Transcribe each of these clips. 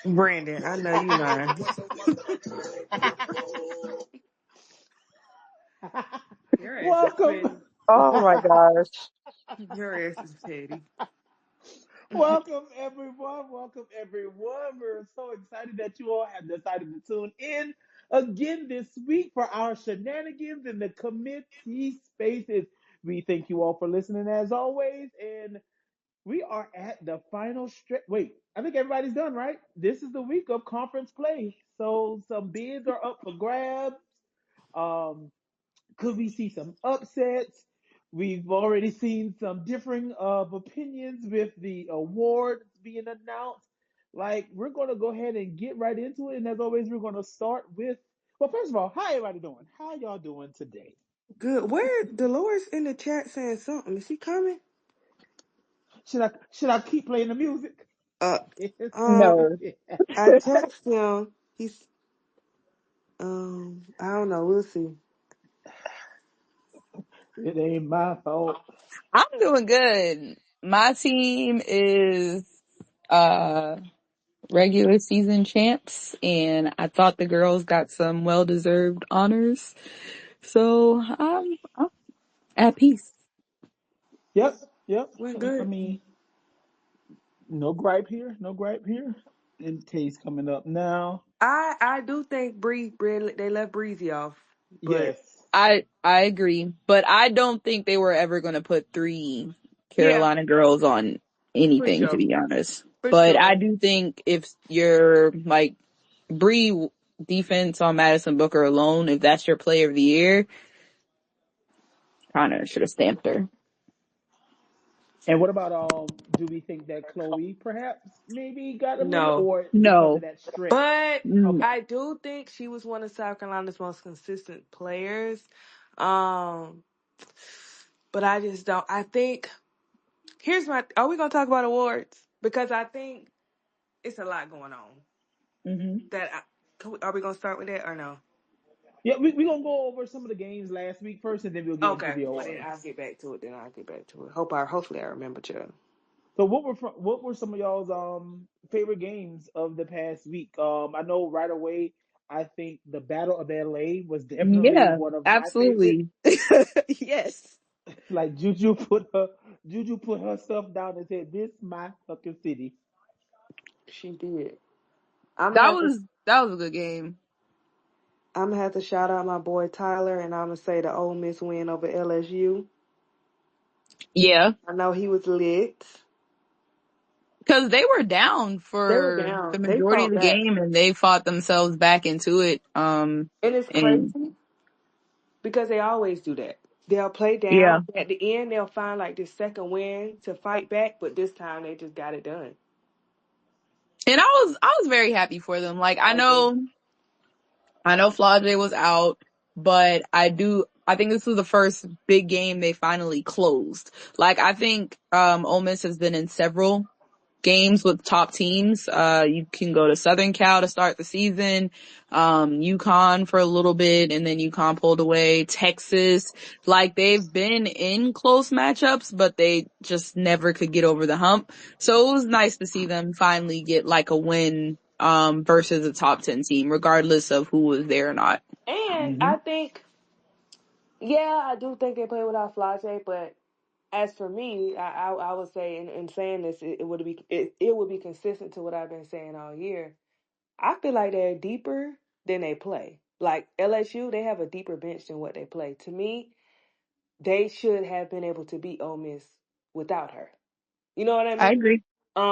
Brandon, I know you lying. Your ass is Welcome, petty. Oh my gosh. Your ass is petty. welcome everyone. Welcome everyone. We're so excited that you all have decided to tune in again this week for our shenanigans in the committee spaces. We thank you all for listening as always, and we are at the final stretch. Wait, I think everybody's done, right? This is the week of conference play, so some bids are up for grabs. Um, Could we see some upsets? We've already seen some differing of opinions with the awards being announced. Like, we're going to go ahead and get right into it. And as always, we're going to start with, well, first of all, how everybody doing? How y'all doing today? Good. Where Dolores in the chat saying something? Is she coming? Should I keep playing the music? Uh, It's, um, No. I text him. He's I don't know. We'll see. it ain't my fault. I'm doing good. My team is uh regular season champs, and I thought the girls got some well deserved honors. So I'm at peace. Yep, yep. Went I good. mean, no gripe here, no gripe here. And Tay's coming up now. I do think they left Breezy off, but Yes. I agree, but I don't think they were ever going to put three yeah, Carolina girls on for anything, to sure, be honest. for But I sure. do think if you're like Bree defense on Madison Booker alone, if that's your player of the year, Connor should have stamped her. And what about do we think that Chloe perhaps maybe got a minute No, or because of No. that stretch? but Mm, I do think she was one of South Carolina's most consistent players. Um, but I just don't. I think here's my. Are we gonna talk about awards? Because I think it's a lot going on. Hmm. That are we gonna start with that or no? Yeah, we gonna go over some of the games last week first, and then we'll get into Okay, the well then I'll awards. get back to it. Hopefully I remember you. So what were some of y'all's favorite games of the past week? I know right away. I think the Battle of LA was definitely yeah, one of my favorites. absolutely. Yes. Like Juju put her stuff down and said, "This my fucking city." She did. I'm gonna That have to. was that was a good game. I'm gonna have to shout out my boy Tyler, and I'm gonna say the Ole Miss win over LSU. Yeah. I know he was lit. Because they were down They were for the down. They majority of fought the back, game and they fought themselves back into it. and it's And crazy because they always do that. They'll play yeah. down. At the end, they'll find like this second win to fight back, but this time they just got it done. And I was very happy for them. Like I agree. I know Flage was out, but I think this was the first big game they finally closed. Like I think Ole Miss has been in several games with top teams. You can go to Southern Cal to start the season, UConn for a little bit, and then UConn pulled away. Texas, like they've been in close matchups, but they just never could get over the hump. So it was nice to see them finally get like a win, versus a top 10 team, regardless of who was there or not. And Hmm. I think, yeah, I do think they play without Flage, but as for me, I would say in saying this, it would be consistent to what I've been saying all year. I feel like they're deeper than they play. Like LSU, they have a deeper bench than what they play. To me, they should have been able to beat Ole Miss without her. You know what I I mean? agree.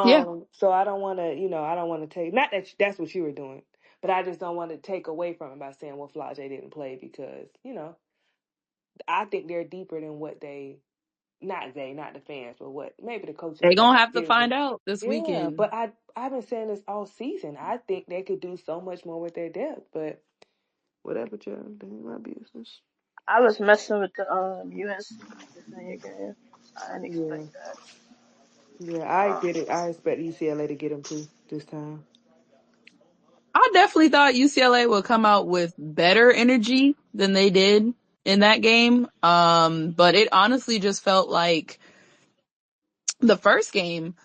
Yeah. So I don't want to, I don't want to take not that that's what you were doing, but I just don't want to take away from it by saying well, Flage didn't play because I think they're deeper than what they not the fans, but what maybe the coaching They staff gonna have to gives them. find out this Yeah, weekend. but I've been saying this all season. I think they could do so much more with their depth, but whatever, child. That ain't my business. I was messing with the USC Virginia game. I didn't expect Yeah, that. yeah. I Um, get it. I expect UCLA to get them too this time. I definitely thought UCLA would come out with better energy than they did in that game. But it honestly just felt like the first game,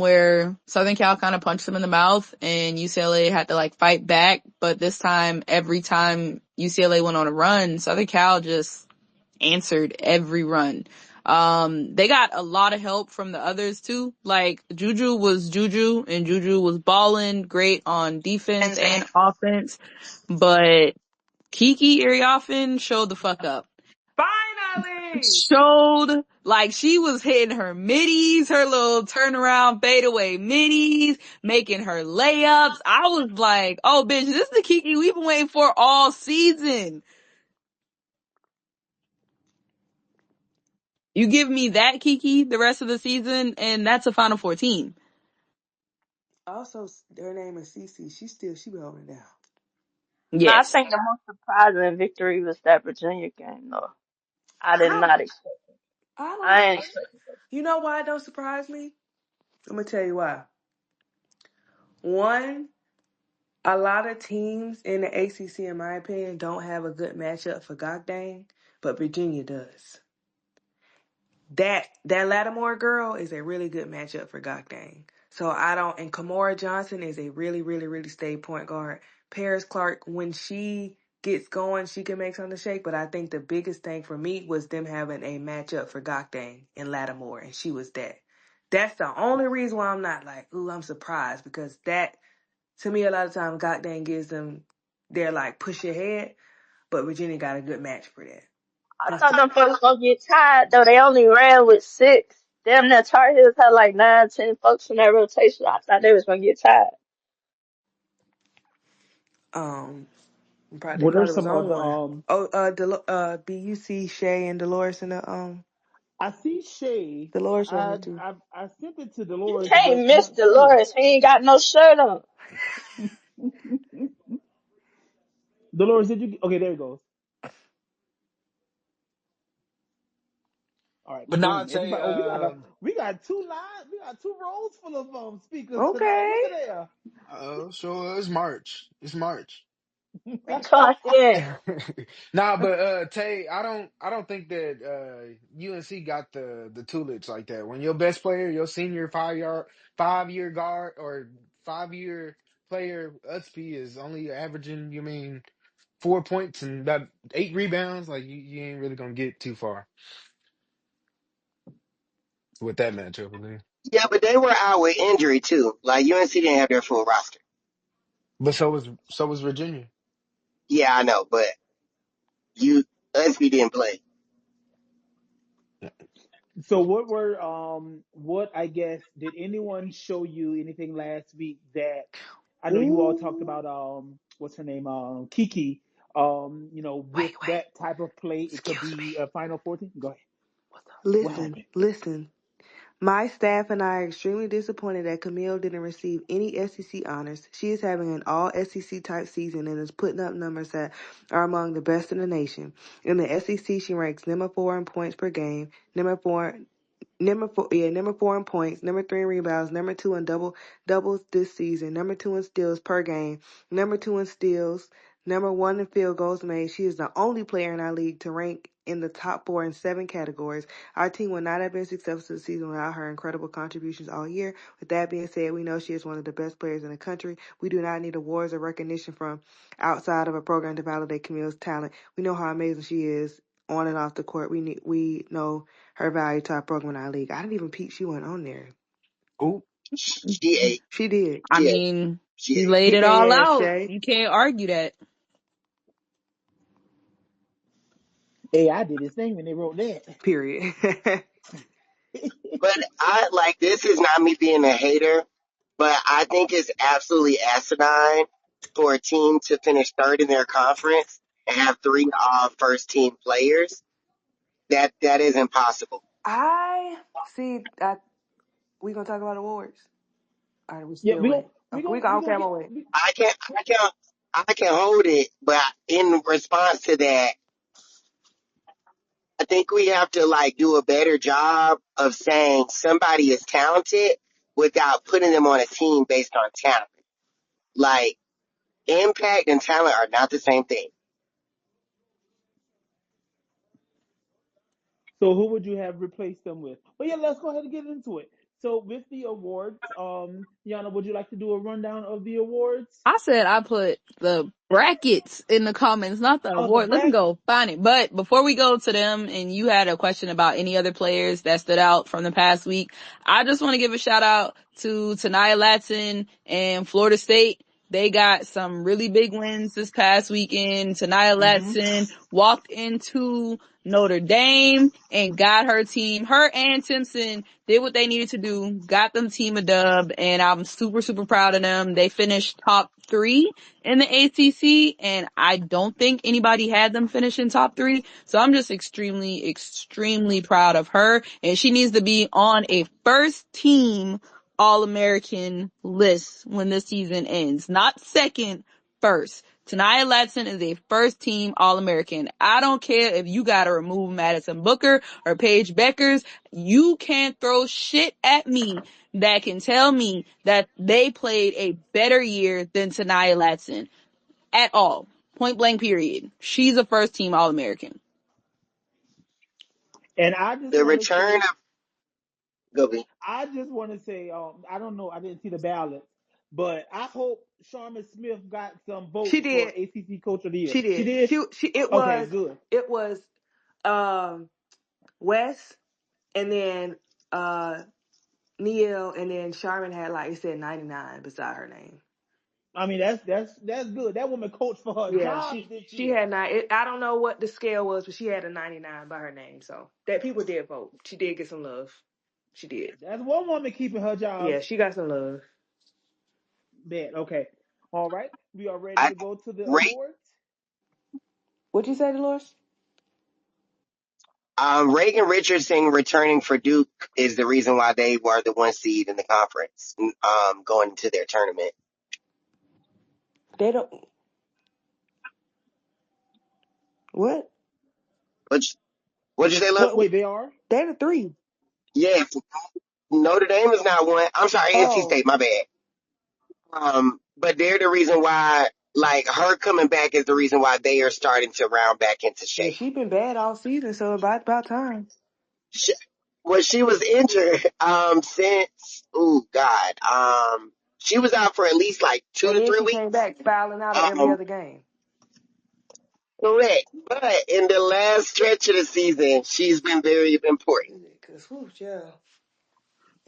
where Southern Cal kind of punched them in the mouth and UCLA had to like fight back. But this time, every time UCLA went on a run, Southern Cal just answered every run. They got a lot of help from the others too. Like Juju was Juju and Juju was balling great on defense and offense. But Kiki Iriafen showed the fuck up. Finally! Showed like she was hitting her middies, her little turnaround fadeaway middies, making her layups. I was like, oh bitch, this is the Kiki we've been waiting for all season. You give me that Kiki the rest of the season and that's a Final Four team. Also, her name is Cece. She be holding it down. No, I Yes. think the most surprising victory was that Virginia game, though. I did I not expect. I I don't. ain't expect. You know why it don't surprise me? I'm gonna tell you why. One, a lot of teams in the ACC, in my opinion, don't have a good matchup for Gokdang, but Virginia does. That Lattimore girl is a really good matchup for Gokdang. So I don't. And Kamora Johnson is a really, really, really stay point guard. Paris Clark, when she gets going, she can make something shake. But I think the biggest thing for me was them having a matchup for Gokdang and Lattimore, and she was that. That's the only reason why I'm not like, ooh, I'm surprised, because that, to me, a lot of times Gokdang gives them, they're like push your head, but Virginia got a good match for that. I That's thought them folks gonna get tired though. They only ran with 6. Damn, that Tar Heels had like 9, 10 folks in that rotation. I thought they was gonna get tired. um. They What are probably was some of on the one. Oh, BUC Shay and Dolores in the I see Shay. Dolores on I it too. I I sent it to You Dolores, but can't I'm miss not seeing Dolores. He ain't got no shirt on. it. Dolores, did you? Okay, there it goes. All right, But now I'd boom. say, Everybody. Oh, we got two lines. We got two rows full of speakers tonight. Okay. Look at sure, it's March. It's March. We there. clocked in. Nah, but Tay, I don't think that UNC got the tutelage like that. When your best player, your senior 5-year guard or 5-year player, Utsby is only averaging, 4 points and about 8 rebounds, like you ain't really gonna get too far with that matchup, I think. Yeah, but they were out with injury too. Like UNC didn't have their full roster. But so was Virginia. Yeah, I know, but you UNC didn't play. So what I guess, did anyone show you anything last week that, I know you all talked Ooh. about what's her name, Kiki, with Wait. that type of play it could Excuse me. be a Final 14. Go ahead. What Listen, happened? listen. My staff and I are extremely disappointed that Camille didn't receive any SEC honors. She is having an all SEC type season and is putting up numbers that are among the best in the nation. In the SEC, she ranks number 4 in points per game, number four in points, number 3 in rebounds, number 2 in doubles this season, number 2 in steals per game, number 2 in steals, number 1 in field goals made. She is the only player in our league to rank in the top 4 in 7 categories. Our team would not have been successful this season without her incredible contributions all year. With that being said, we know she is one of the best players in the country. We do not need awards or recognition from outside of a program to validate Camille's talent. We know how amazing she is on and off the court. We know her value to our program in our league. I didn't even peep she went on there. Ooh, She ate. She did. I She ate. mean, She she ate. laid Get it their all ass, out. Shay. You can't argue that. AI did his thing when they wrote that. Period. But I like this is not me being a hater, but I think it's absolutely asinine for a team to finish third in their conference and have three first team players. That is impossible. I see. We gonna talk about awards. All right, we Yeah, still wait. Okay, we okay, gonna I'm get gonna wait. I can hold it, but in response to that, I think we have to like do a better job of saying somebody is talented without putting them on a team based on talent. Like impact and talent are not the same thing. So who would you have replaced them with? Well, yeah, let's go ahead and get into it. So with the awards, Yana, would you like to do a rundown of the awards? I said I put the brackets in the comments, not the Oh, the award. Let me bracket. go find it. But before we go to them, and you had a question about any other players that stood out from the past week, I just want to give a shout out to Tanaya Latson and Florida State. They got some really big wins this past weekend. Tanaya Mm-hmm. Latson walked into Notre Dame and got her team. Her and Simpson did what they needed to do, got them team a dub, and I'm super, super proud of them. They finished top 3 in the ACC, and I don't think anybody had them finish in top 3. So I'm just extremely, extremely proud of her, and she needs to be on a first team All-American list when this season ends. Not second, first. Tanaya Latson is a first team All-American. I don't care if you gotta remove Madison Booker or Paige Beckers. You can't throw shit at me that can tell me that they played a better year than Tanaya Latson at all. Point blank period. She's a first team All-American. And I just The want to return say, of Gobi. I don't know, I didn't see the ballots, but I hope Sharma Smith got some She votes for did. ACC Coach of the Year. She She did. did. She Okay, good. it was Wes and then Neil and then Charmin had like it said 99 beside her name. I mean, that's good. That woman coached for her Yeah, job this she year. had I don't know what the scale was, but she had a 99 by her name. So that people did vote. She did get some love. She did. That's one woman keeping her job. Yeah, she got some love. Bet. Okay. All right. We are ready I to go to the Ray, awards. What'd you say, Dolores? Reagan Richardson returning for Duke is the reason why they were the 1 seed in the conference, going into their tournament. They don't. What? Which, what'd you say, What? Lovely? Wait, they are. They're the 3. Yeah, Notre Dame is not one. I'm sorry, NC Oh, State, my bad. But they're the reason why, like, her coming back is the reason why they are starting to round back into yeah. shape. She been bad all season, so about time. She, well, she was injured, since, oh God, she was out for at least like two And to then three she came weeks. back fouling out of every Um, other game. correct. But in the last stretch of the season, she's been very important. Cause whew, yeah.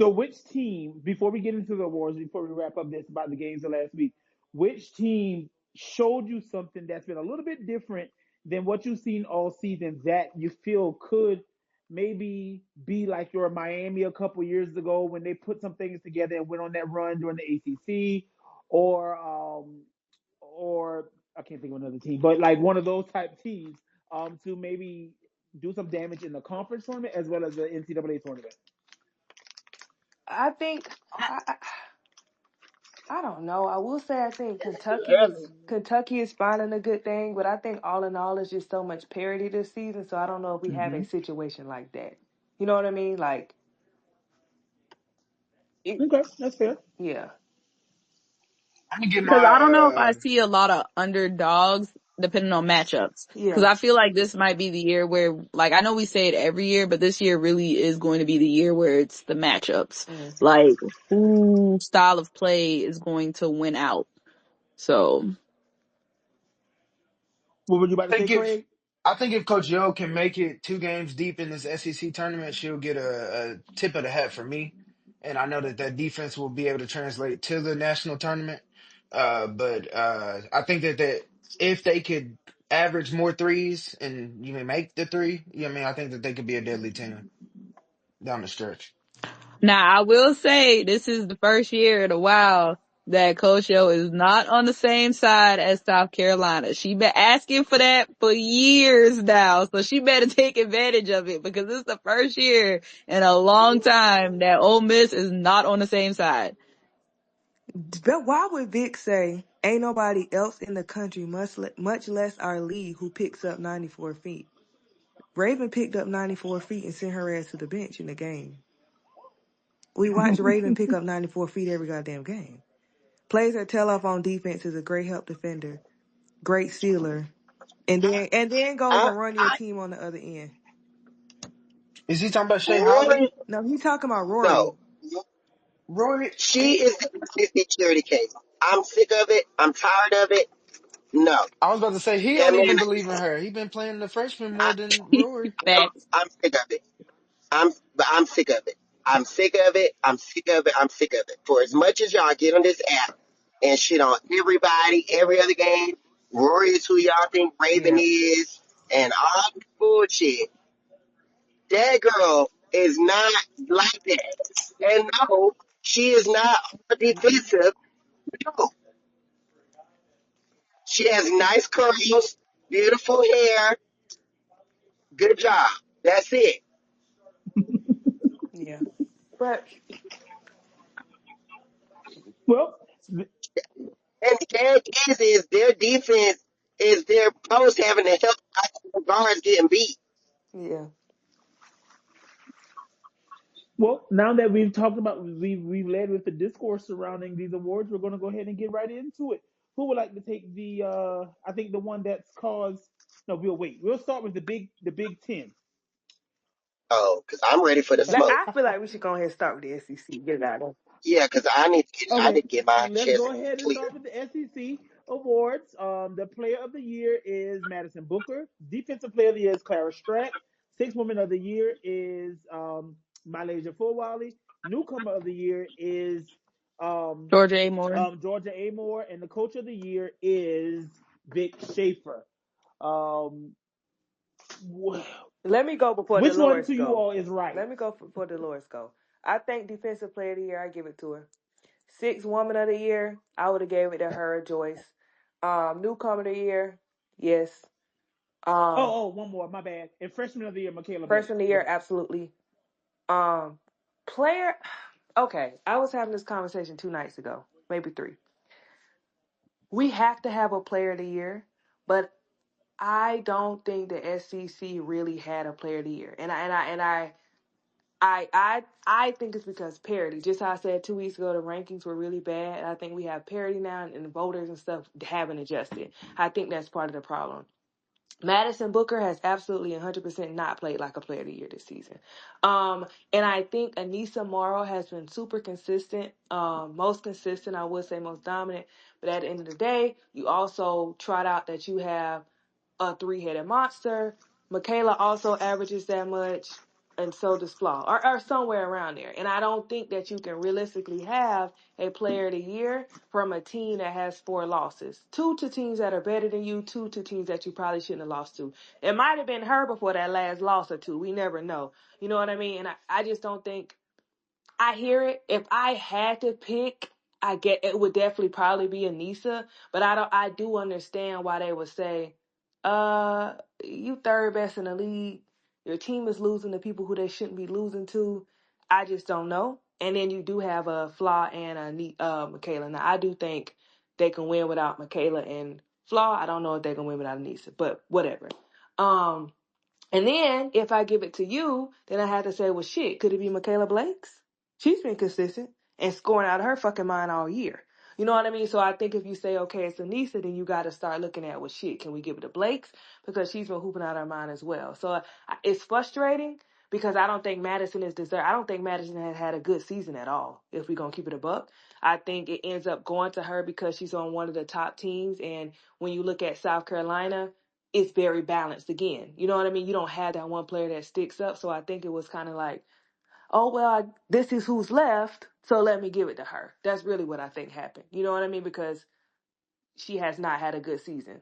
So, which team? Before we get into the awards, before we wrap up this about the games of last week, which team showed you something that's been a little bit different than what you've seen all season that you feel could maybe be like your Miami a couple years ago when they put some things together and went on that run during the ACC, or or I can't think of another team, but like one of those type teams to maybe do some damage in the conference tournament as well as the NCAA tournament. I think I don't know. I will say I think Early. Kentucky is finding a good thing, but I think all in all it's just so much parity this season. So I don't know if we have a Mm-hmm. situation like that. You know what I mean? Like, it, Okay, that's fair. yeah, I'm gonna get Because my I don't know if I see a lot of underdogs depending on matchups. Because yeah. I feel like this might be the year where, like, I know we say it every year, but this year really is going to be the year where it's the matchups. Mm. Like, whose style of play is going to win out. So, What were you about I to say, think if Craig? I think if Coach Yo can make it 2 games deep in this SEC tournament, she'll get a tip of the hat for me. And I know that that defense will be able to translate to the national tournament. But I think that if they could average more threes and you may make the three, you know what I mean, I think that they could be a deadly team down the stretch. now I will say this is the first year in a while that Coach O is not on the same side as South Carolina. She been asking for that for years now, so she better take advantage of it because this is the first year in a long time that Ole Miss is not on the same side. But why would Vic say ain't nobody else in the country, much less our league, who picks up 94 feet? Raven picked up 94 feet and sent her ass to the bench in the game. We watched Raven pick up 94 feet every goddamn game. Plays her tail off on defense, is a great help defender, great sealer, and then goes I, and run your I team on the other end. Is he talking about Shea Holly? Rory, No, he's talking about no, Rory. Roy, She is the SEC charity case. I'm sick of it. I'm tired of it. No, I was about to say he that don't man. even believe in her. He been playing the freshman more I, than Rory. Facts. I'm sick of it. I'm sick of it. I'm sick of it. I'm sick of it. I'm sick of it. For as much as y'all get on this app and shit on everybody, every other game, Rory is who y'all think Raven Yeah. is, and all this bullshit. That girl is not like that. And no, she is not defensive. No, she has nice curls, beautiful hair. Good job. That's it. Yeah. But Well, And the thing is their defense is their post having to help the guards getting beat. yeah. well, now that we've talked about we've led with the discourse surrounding these awards, we're going to go ahead and get right into it. Who would like to take the? I think the one that's caused. No, we'll wait. We'll start with the Big Ten. Oh, because I'm ready for the smoke. I feel like we should go ahead and start with the SEC. Get it out of Yeah, because I Okay, need to get my let's chest go ahead and clear. start with the SEC awards. The Player of the Year is Madison Booker. Defensive Player of the Year is Clara Strack. Sixth Woman of the Year is Malaysia Fulwale. Newcomer of the Year is um, Georgia A. Moore. Georgia Amore, and the Coach of the Year is Vic Schaefer. Um, Let me go before which one Dolores to you go. all is right? Let me go before Dolores go. I think defensive player of the year, I give it to her. Sixth woman of the year, I would have gave it to her, Joyce. Newcomer of the year, yes. Um, One more. My bad. And Freshman of the Year, Michaela Blake. freshman of the Go year, ahead. absolutely. Um, player, okay. I was having this conversation 2 nights ago, maybe three. We have to have a player of the year, but I don't think the SEC really had a player of the year, I think it's because parity. Just how I said 2 weeks ago, the rankings were really bad. I think we have parity now, and the voters and stuff haven't adjusted. I think that's part of the problem. Madison Booker has absolutely 100% not played like a player of the year this season. And I think Anissa Morrow has been super consistent, most consistent, I would say most dominant. But at the end of the day, you also trot out that you have a three-headed monster. Michaela also averages that much, and so does Flaw, or somewhere around there. And I don't think that you can realistically have a player of the year from a team that has 4 losses. Two to teams that are better than you, two to teams that you probably shouldn't have lost to. It might have been her before that last loss or two. We never know. You know what I mean? And I just don't think I hear it. If I had to pick, I get it would definitely probably be Anissa, but I do understand why they would say, you third best in the league. Your team is losing to people who they shouldn't be losing to. I just don't know. And then you do have a Flaw and Michaela. Now I do think they can win without Michaela and Flaw. I don't know if they can win without Anissa, but whatever. Um, and then if I give it to you, then I had to say, well, shit, could it be Michaela Blake's? She's been consistent and scoring out of her fucking mind all year. You know what I mean? So I think if you say, okay, it's Anissa, then you got to start looking at, well, shit, can we give it to Blake's? Because she's been hooping out her mind as well. So it's frustrating because I don't think Madison is deserved. I don't think Madison has had a good season at all, if we're going to keep it a buck. I think it ends up going to her because she's on one of the top teams. And when you look at South Carolina, it's very balanced again. You know what I mean? You don't have that one player that sticks up. So I think it was kind of like, oh, well, this is who's left, so let me give it to her. That's really what I think happened. You know what I mean? Because she has not had a good season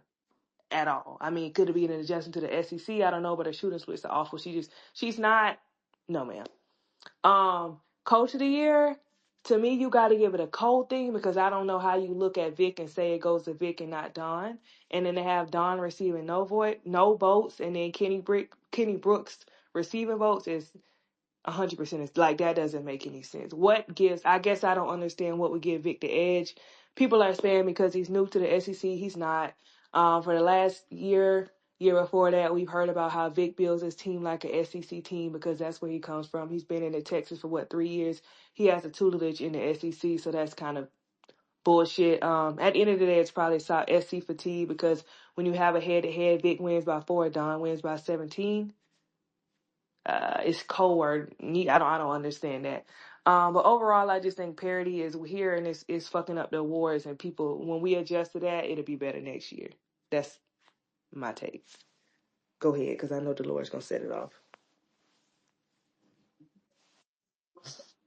at all. I mean, could it be an adjustment to the SEC? I don't know, but her shooting splits are awful. She's not, no, ma'am. Coach of the year, to me, you got to give it a cold thing because I don't know how you look at Vic and say it goes to Vic and not Don. And then they have Don receiving no votes, and then Kenny Brooks receiving votes is 100%. It's like that doesn't make any sense. What gives? I guess I don't understand what would give Vic the edge. People are saying because he's new to the SEC, he's not. For the last year before that, we've heard about how Vic builds his team like a SEC team because that's where he comes from. He's been in Texas for 3 years. He has a tutelage in the SEC, so that's kind of bullshit. At the end of the day, it's probably SC fatigue because when you have a head-to-head, Vic wins by 4, Don wins by 17. It's cold word. I don't understand that. But overall, I just think parity is here and it's fucking up the awards. And people, when we adjust to that, it'll be better next year. That's my take. Go ahead, because I know Dolores gonna set it off.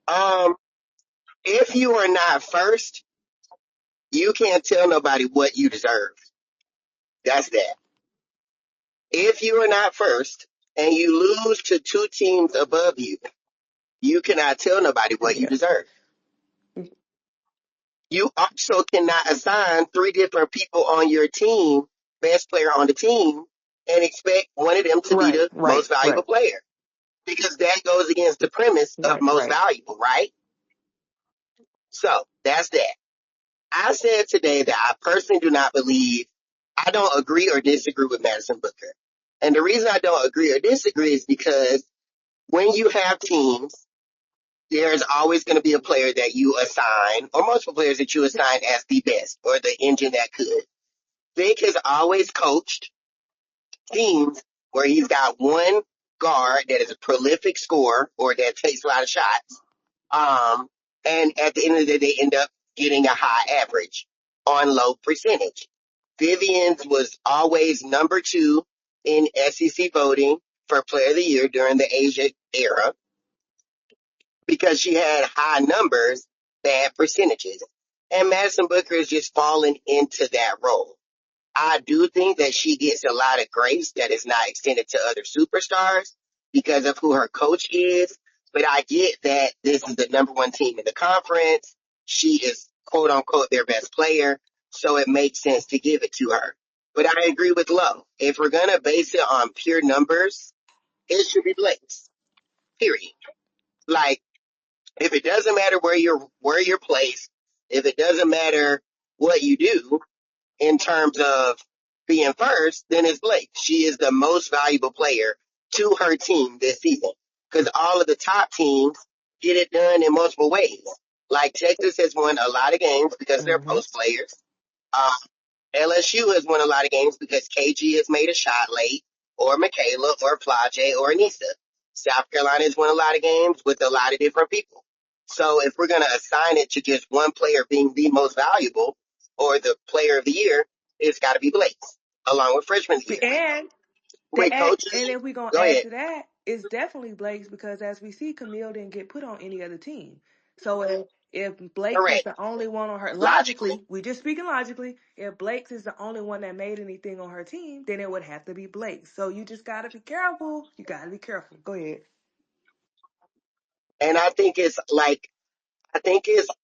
Um, if you are not first, you can't tell nobody what you deserve. That's that. If you are not first and you lose to two teams above you, you cannot tell nobody what you Yeah. deserve. You also cannot assign three different people on your team, best player on the team, and expect one of them to be Right. the Right. most valuable Right. player because that goes against the premise of Right. most Right. valuable, right? So that's that. I said today that I personally do not believe, I don't agree or disagree with Madison Booker. And the reason I don't agree or disagree is because when you have teams, there's always going to be a player that you assign, or multiple players that you assign as the best or the engine that could. Vic has always coached teams where he's got one guard that is a prolific scorer or that takes a lot of shots. Um, and at the end of the day, they end up getting a high average on low percentage. Vivian's was always number 2 in SEC voting for player of the year during the Asia era because she had high numbers, bad percentages. And Madison Booker is just falling into that role. I do think that she gets a lot of grace that is not extended to other superstars because of who her coach is. But I get that this is the number 1 team in the conference. She is quote unquote their best player. So it makes sense to give it to her. But I agree with Lowe. If we're going to base it on pure numbers, it should be Blake's. Period. Like, if it doesn't matter where you're placed, if it doesn't matter what you do, in terms of being first, then it's Blake. She is the most valuable player to her team this season because all of the top teams get it done in multiple ways. Like Texas has won a lot of games because they're Mm-hmm. post players. Um, LSU has won a lot of games because KG has made a shot late, or Michaela, or Plage, or Anissa. South Carolina has won a lot of games with a lot of different people. So if we're going to assign it to just one player being the most valuable or the player of the year, it's got to be Blake, along with freshman of the year. And With coaches, and if we're gonna go add ahead. to that, it's definitely Blake's because as we see, Camille didn't get put on any other team. So if Blake's is Correct. the only one on her Logically. logically, we just speaking logically, if Blake's is the only one that made anything on her team, then it would have to be Blake's. So you just gotta be careful. You gotta be careful. Go ahead. And I think it's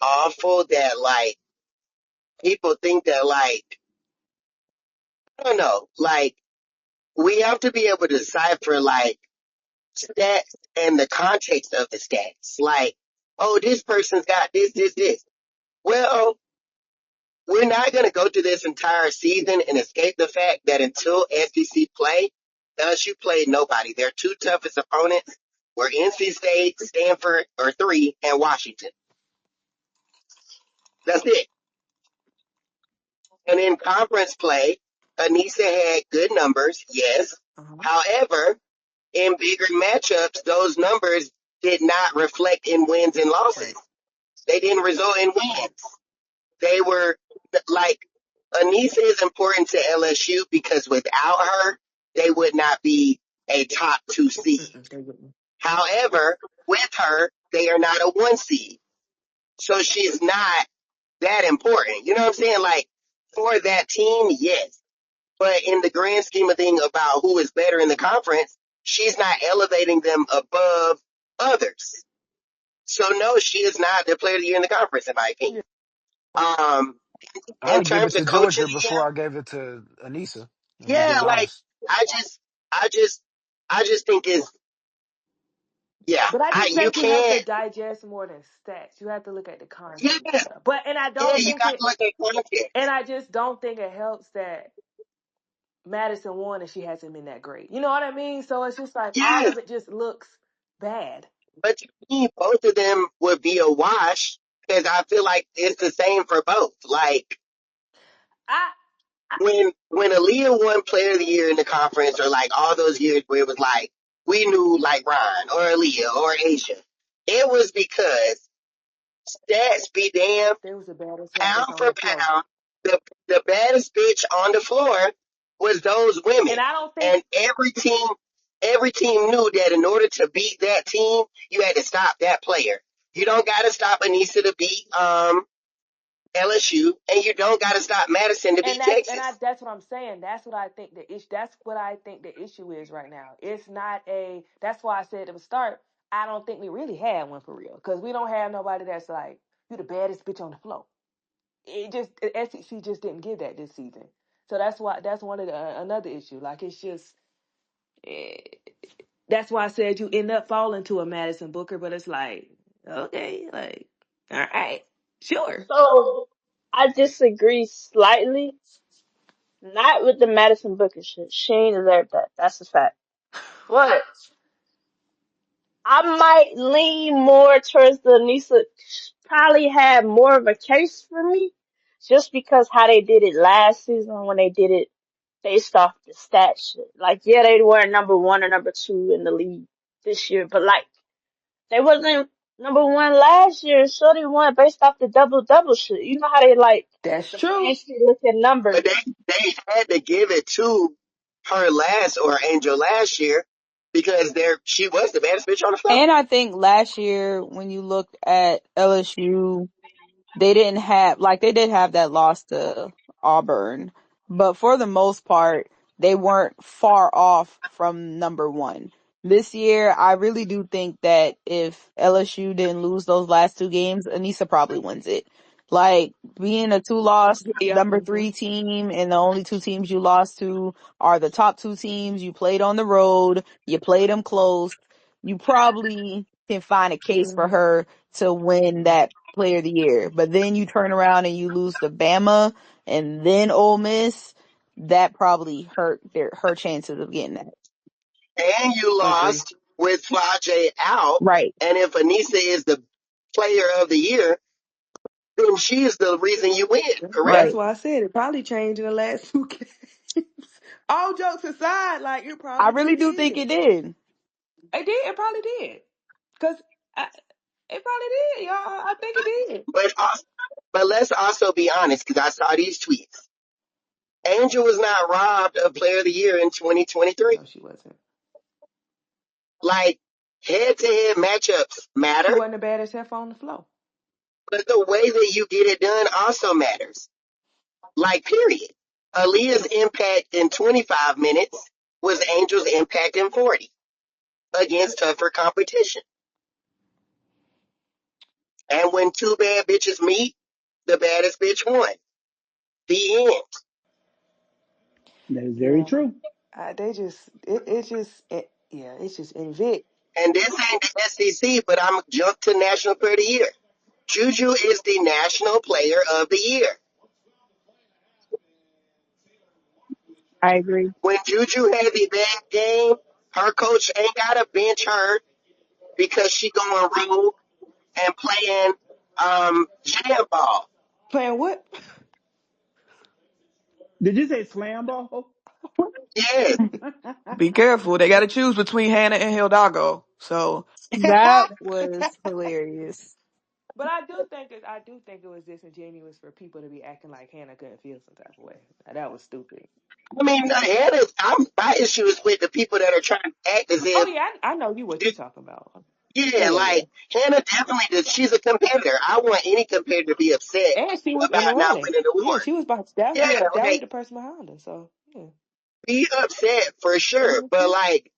awful that people think that I don't know, we have to be able to decipher stats and the context of the stats. Like, oh, this person's got this. Well, we're not going to go through this entire season and escape the fact that until SEC play, LSU played nobody. Their 2 toughest opponents were NC State, Stanford, or 3, and Washington. That's it. And in conference play, Anissa had good numbers, yes. Uh-huh. However, in bigger matchups, those numbers did not reflect in wins and losses. Right. They didn't result in wins. They were like, Anissa is important to LSU because without her, they would not be a top 2 seed. Mm-mm, they wouldn't. However, with her, they are not a 1 seed. So she's not that important. You know what I'm saying? Like, for that team, yes. But in the grand scheme of things about who is better in the conference, she's not elevating them above others. So no, she is not the player of the year in the conference, in my Yeah. opinion. Um, in I'd give it terms to of coach of Georgia the year, before I gave it to Anissa. If we yeah, being honest, I just, I just, I just think it's, yeah, But I just you think you have to can't, digest more than stats. You have to look at the yeah, context of stuff. But and I yeah, don't you think got it to look at and context. I just don't think it helps that Madison won and she hasn't been that great. You know what I mean? So it's just like all Yeah, of it just looks bad. but to me, both of them would be a wash because I feel like it's the same for both. Like, I, I when Aaliyah won Player of the Year in the conference, or all those years where it was we knew Ryan or Aaliyah or Asia, it was because Stats be damned. They was the baddest Pound suckers on for the floor. pound, the baddest bitch on the floor was those women. And I don't think And every team knew that in order to beat that team, you had to stop that player. You don't got to stop Anissa to beat LSU, and you don't got to stop Madison to beat Texas. that's what I'm saying. That's what I think the issue. That's what I think the issue is right now. It's not a. That's why I said at the start. I don't think we really had one for real because we don't have nobody that's like you the baddest bitch on the floor. It just the SEC just didn't give that this season. So that's one of the another issue. Like it's just eh, that's why I said you end up falling to a Madison Booker, but it's like okay, like all right, sure. So I disagree slightly. Not with the Madison Booker shit. She ain't deserved that. That's a fact. But I might lean more towards the Nisa. Probably had more of a case for me, just because how they did it last season when they did it based off the stat shit. Like, yeah, they were number one or number two in the league this year, but like, they wasn't number one last year. So they won based off the double double shit. You know how they like That's the true. fancy looking But numbers. they had to give it to her last or Angel last year because she was the baddest bitch on the floor. And I think last year when you looked at LSU, they didn't have like they did have that loss to Auburn, but for the most part, they weren't far off from number one. This year, I really do think that if LSU didn't lose those last two games, Anissa probably wins it. Like being a two-loss Yeah. number three team and the only two teams you lost to are the top two teams. You played on the road. You played them close. You probably can find a case for Hmm. her to win that player of the year. But then you turn around and you lose to Bama and then Ole Miss. That probably hurt her chances of getting that. And you Agree. lost with Flage out. Right. And if Anissa is the player of the year, then she is the reason you win, correct? That's Right. why I said it probably changed in the last 2 games. All jokes aside, like it I probably really just do think did. it did. It did. It probably did. Cause it probably did, y'all. I think it did. But but let's also be honest, because I saw these tweets. Angel was not robbed of player of the year in 2023. No, she wasn't. Like head to head matchups She matter, wasn't the baddest heifer on the floor. but the way that you get it done also matters. Like period. Aaliyah's impact in 25 minutes was Angel's impact in 40 against tougher competition. And when two bad bitches meet, the baddest bitch won. The end. That is very Yeah. true. They just yeah, it's just in Vic. And this ain't the SEC, but I'm jump to National Player of the Year. Juju is the National Player of the Year. I agree. When Juju had the bad game, her coach ain't got to bench her because she going rogue and playing jam ball. Playing what? Did you say slam ball? Yes, Be careful. They got to choose between Hannah and Hidalgo. So That was hilarious. But I do think it was disingenuous for people to be acting like Hannah couldn't feel some type of way. That was stupid. I mean, Hannah, my issue is with the people that are trying to act as Oh if, yeah, I know you what you talking about. Yeah, yeah, yeah, yeah. like Hannah definitely does. She's a competitor. I want any competitor to be upset And she was in the about not running. winning the Yeah, award. she was about Yeah, that was like the person behind her. So yeah. be upset for sure, but Hmm. like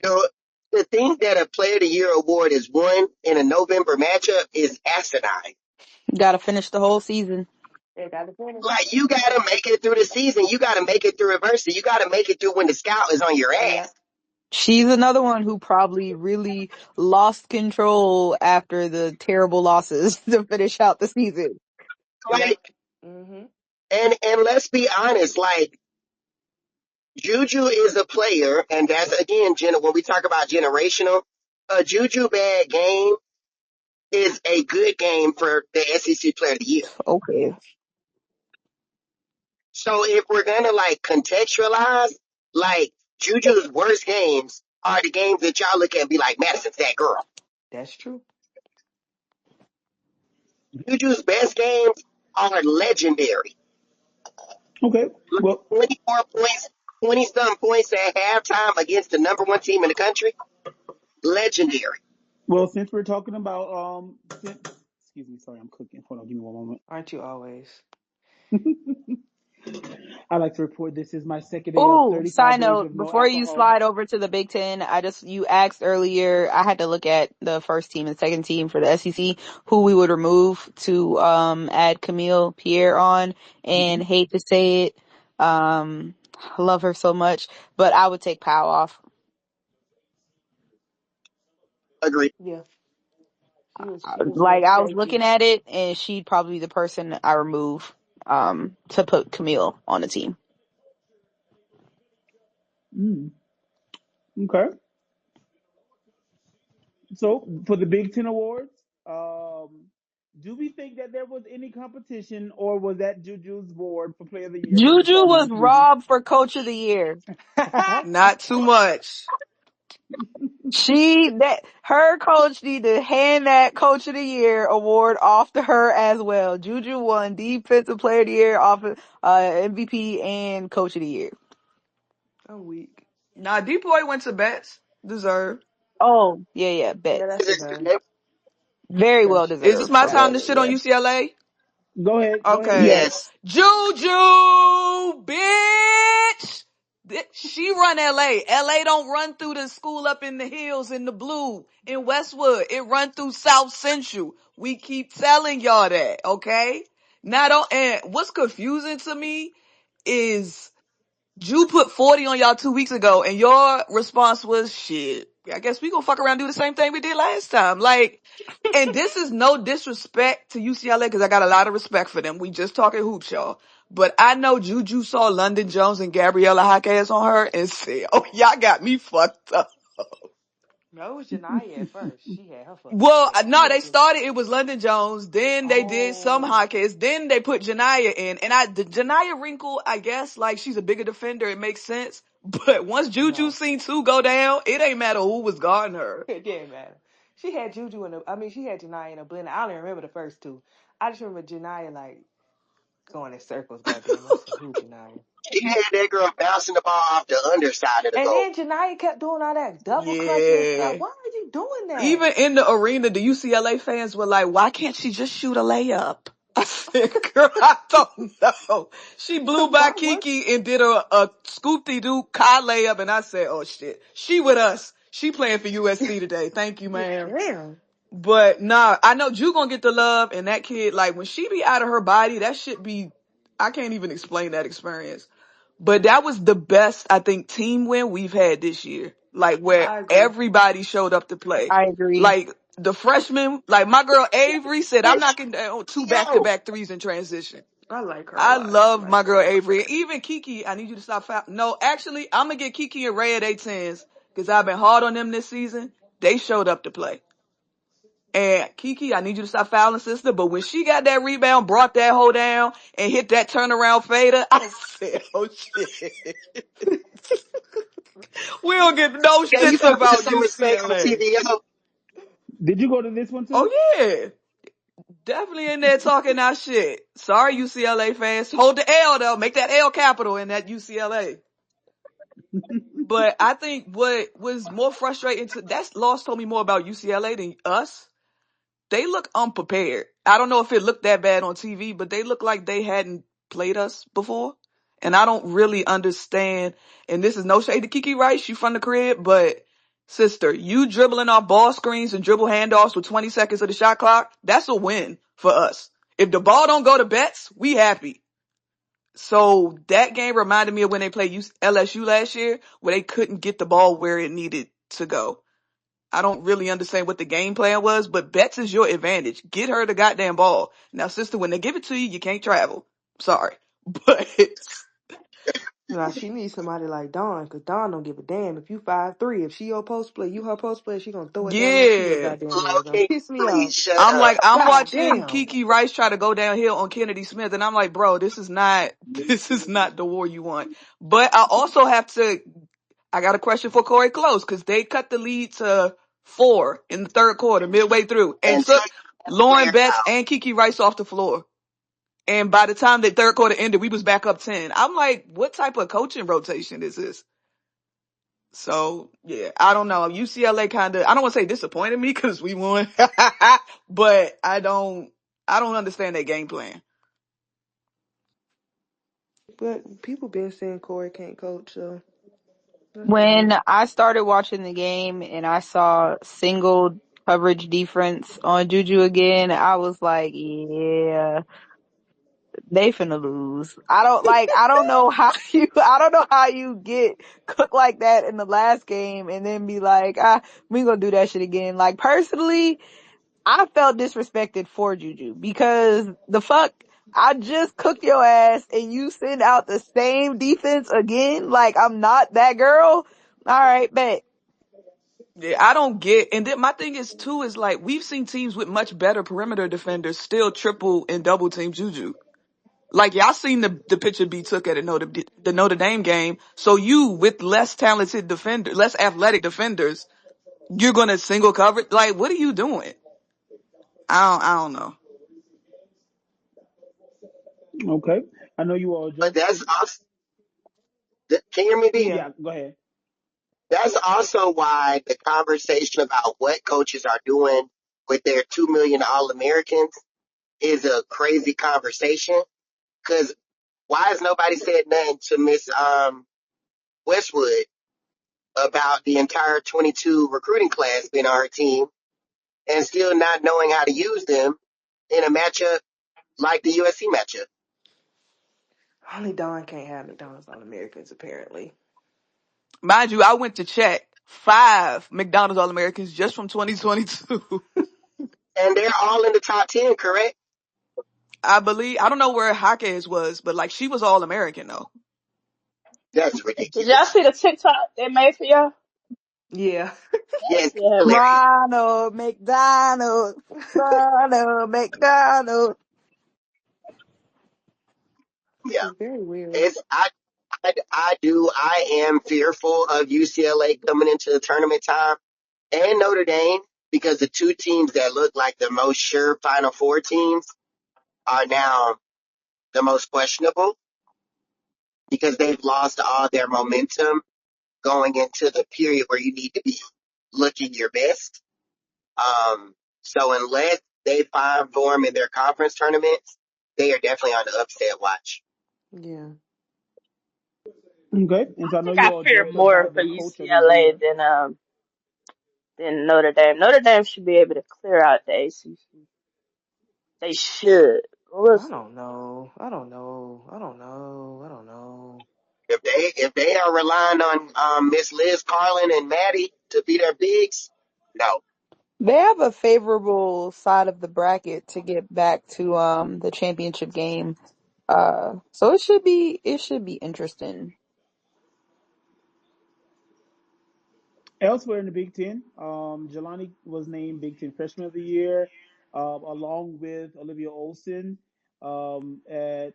the the thing that a Player of the Year award is won in a November matchup is asinine. Got to finish the whole season. They got the finish. Like you got to make it through the season. You got to make it through adversity. You got to make it through when the scout is on your Yeah. ass. She's another one who probably really lost control after the terrible losses to finish out the season. Yep. Like, Mhm. and let's be honest. Like Juju is a player, and that's again, when we talk about generational, a Juju bad game is a good game for the SEC Player of the Year. Okay. So if we're gonna like contextualize, like Juju's worst games are the games that y'all look at and be like, Madison's that girl. That's true. Juju's best games are legendary. Okay. Like Well, 24 points, 20 something points at halftime against the number one team in the country. Legendary. well, since we're talking about since excuse me, sorry, I'm cooking. Hold on, give me one moment. Aren't you always? I like to report this is my second day of Ooh, 35 side days note, of no before you alcohol. slide over to the Big Ten, you asked earlier, I had to look at the first team and second team for the SEC, who we would remove to, add Camille Pierre on, Hmm. and hate to say it, I love her so much, but I would take Powell off. Agreed. Yeah, she was Like, very I was shaky. looking at it, and she'd probably be the person I remove, to put Camille on the team. Mm, okay. So for the Big Ten Awards, do we think that there was any competition, or was that Juju's board for Player of the Year for this Juju was season? robbed for Coach of the Year. Not too much. Her coach need to hand that Coach of the Year award off to her as well. Juju won Defensive Player of the Year, MVP, and Coach of the Year. I'm weak. Nah, D-Boy went to Bets. Deserved. Oh, yeah, Yeah, bets. that's deserved. Very Very well true. Is this deserved my for time to bets, shit on yes. UCLA? Go ahead, go ahead, Okay. Nick. Yes. Juju, bitch. She run LA. LA don't run through the school up in the hills in the blue in Westwood. It run through South Central. We keep telling y'all that, okay? And what's confusing to me is Ju put 40 on y'all 2 weeks ago and your response was shit. I guess we gonna fuck around and do the same thing we did last time. Like, and this is no disrespect to UCLA because I got a lot of respect for them. We just talking hoops, y'all. But I know Juju saw London Jones and Gabriella Jaquez on her and said, oh, y'all got me fucked up. No, it was Janaya at first. She had her fucked up Well, bad. She no, had they just. started, it was London Jones, then they did some Oh, Jaquez, then they put Janaya in. And the Janaya wrinkle, I guess, like she's a bigger defender, it makes sense. But once Juju no. seen two go down, it ain't matter who was guarding her. It didn't matter. She had Juju she had Janaya in a blend. I don't even remember the first two. I just remember Janaya like going in circles. Goddamn, I said, "Who Janaya?" She had that girl bouncing the ball off the underside of the And goal. then Janaya kept doing all that double clutching and stuff. Yeah. Why are you doing that? Even in the arena, the UCLA fans were like, why can't she just shoot a layup? I said, girl, I don't know. She blew by Why? What? Kiki and did a scoop-de-doo car layup, and I said, oh shit. She with us. She playing for USC today. Thank you, ma'am. Damn. But nah, I know Ju gonna get the love, and that kid, like, when she be out of her body, that shit be, I can't even explain that experience. But that was the best, I think, team win we've had this year. Like, where I agree. everybody showed up to play. I agree. Like, the freshmen, like my girl Avery said, I'm And knocking down two yo, back-to-back threes in transition. I like her a I lot. I love like my her girl a lot. Avery. And even Kiki, I need you to stop No, actually, I'm gonna get Kiki and Ray at 8-10s because I've been hard on them this season. They showed up to play. And Kiki, I need you to stop fouling, sister. But when she got that rebound, brought that hoe down, and hit that turnaround fader, I said, oh shit. We don't get no yeah, you shits better put about some respect on UCLA. TVO. Did you go to this one too? Oh yeah. Definitely in there talking our shit. Sorry, UCLA fans. Hold the L though. Make that L capital in that UCLA. But I think what was more frustrating that loss told me more about UCLA than us. They look unprepared. I don't know if it looked that bad on TV, but they look like they hadn't played us before. And I don't really understand. And this is no shade to Kiki Rice. You from the crib, but sister, you dribbling off ball screens and dribble handoffs with 20 seconds of the shot clock. That's a win for us. If the ball don't go to Betts, we happy. So that game reminded me of when they played LSU last year, where they couldn't get the ball where it needed to go. I don't really understand what the game plan was, but Betts is your advantage. Get her the goddamn ball. Now, sister, when they give it to you, you can't travel. Sorry. But Now she needs somebody like Dawn, cause Dawn don't give a damn if you 5'3". If she your post play, you her post play, she gonna throw it down into your yeah. goddamn hands. Don't Okay, piss me please off. shut up. I'm God watching damn. Kiki Rice try to go downhill on Kennedy Smith, and I'm like, bro, this is not the war you want. But I got a question for Corey Close, cause they cut the lead to 4 in the third quarter, midway through, and And tell took Lauren Players Betts out. and Kiki Rice off the floor. And by the time the third quarter ended, we was back up 10. I'm like, what type of coaching rotation is this? So yeah, I don't know. UCLA kind of, I don't want to say disappointed me because we won, but I don't understand their game plan. But people been saying Corey can't coach, so that's When weird. I started watching the game and I saw single coverage defense on Juju again, I was like, yeah, they finna lose. I don't know how I don't know how you get cooked like that in the last game and then be like, we gonna do that shit again. Like personally, I felt disrespected for Juju because the fuck, I just cooked your ass and you send out the same defense again. Like I'm not that girl. All right, bet. Yeah, I don't get, and then my thing is too is like we've seen teams with much better perimeter defenders still triple and double team Juju. Like y'all seen the picture B took at the Notre Dame game. So you with less talented defender, less athletic defenders, you're gonna single cover. Like what are you doing? I don't know. Okay. I know you all But just. that's also, can you hear me, B? Yeah. Yeah, go ahead. That's also why the conversation about what coaches are doing with their 2 million All-Americans is a crazy conversation. Because why has nobody said nothing to Miss Westwood about the entire 22 recruiting class being on her team and still not knowing how to use them in a matchup like the USC matchup? Only Don can't have McDonald's on Americans, apparently. Mind you, I went to check 5 McDonald's All Americans just from 2022. And they're all in the top 10, correct? I believe I don't know where Jaquez was, but like she was All American though. That's Did y'all ridiculous. see the TikTok they made for y'all? Yeah. Yes, That's hilarious. Ronald McDonald, Ronald McDonald. yeah. It's very weird. It's I am fearful of UCLA coming into the tournament time and Notre Dame because the two teams that look like the most sure Final Four teams are now the most questionable because they've lost all their momentum going into the period where you need to be looking your best. So unless they find form in their conference tournaments, they are definitely on the upset watch. Yeah. Okay. And so I I know think you I all fear joked more about for the coach of the UCLA year. than Notre Dame. Notre Dame should be able to clear out the ACC. They should. We'll I see. don't know. I don't know. I don't know. I don't know. If they are relying on Miss Liz Carlin and Maddie to be their bigs, no. They have a favorable side of the bracket to get back to the championship game. So it should be interesting. Elsewhere in the Big Ten, Jelani was named Big Ten Freshman of the Year, along with Olivia Olson at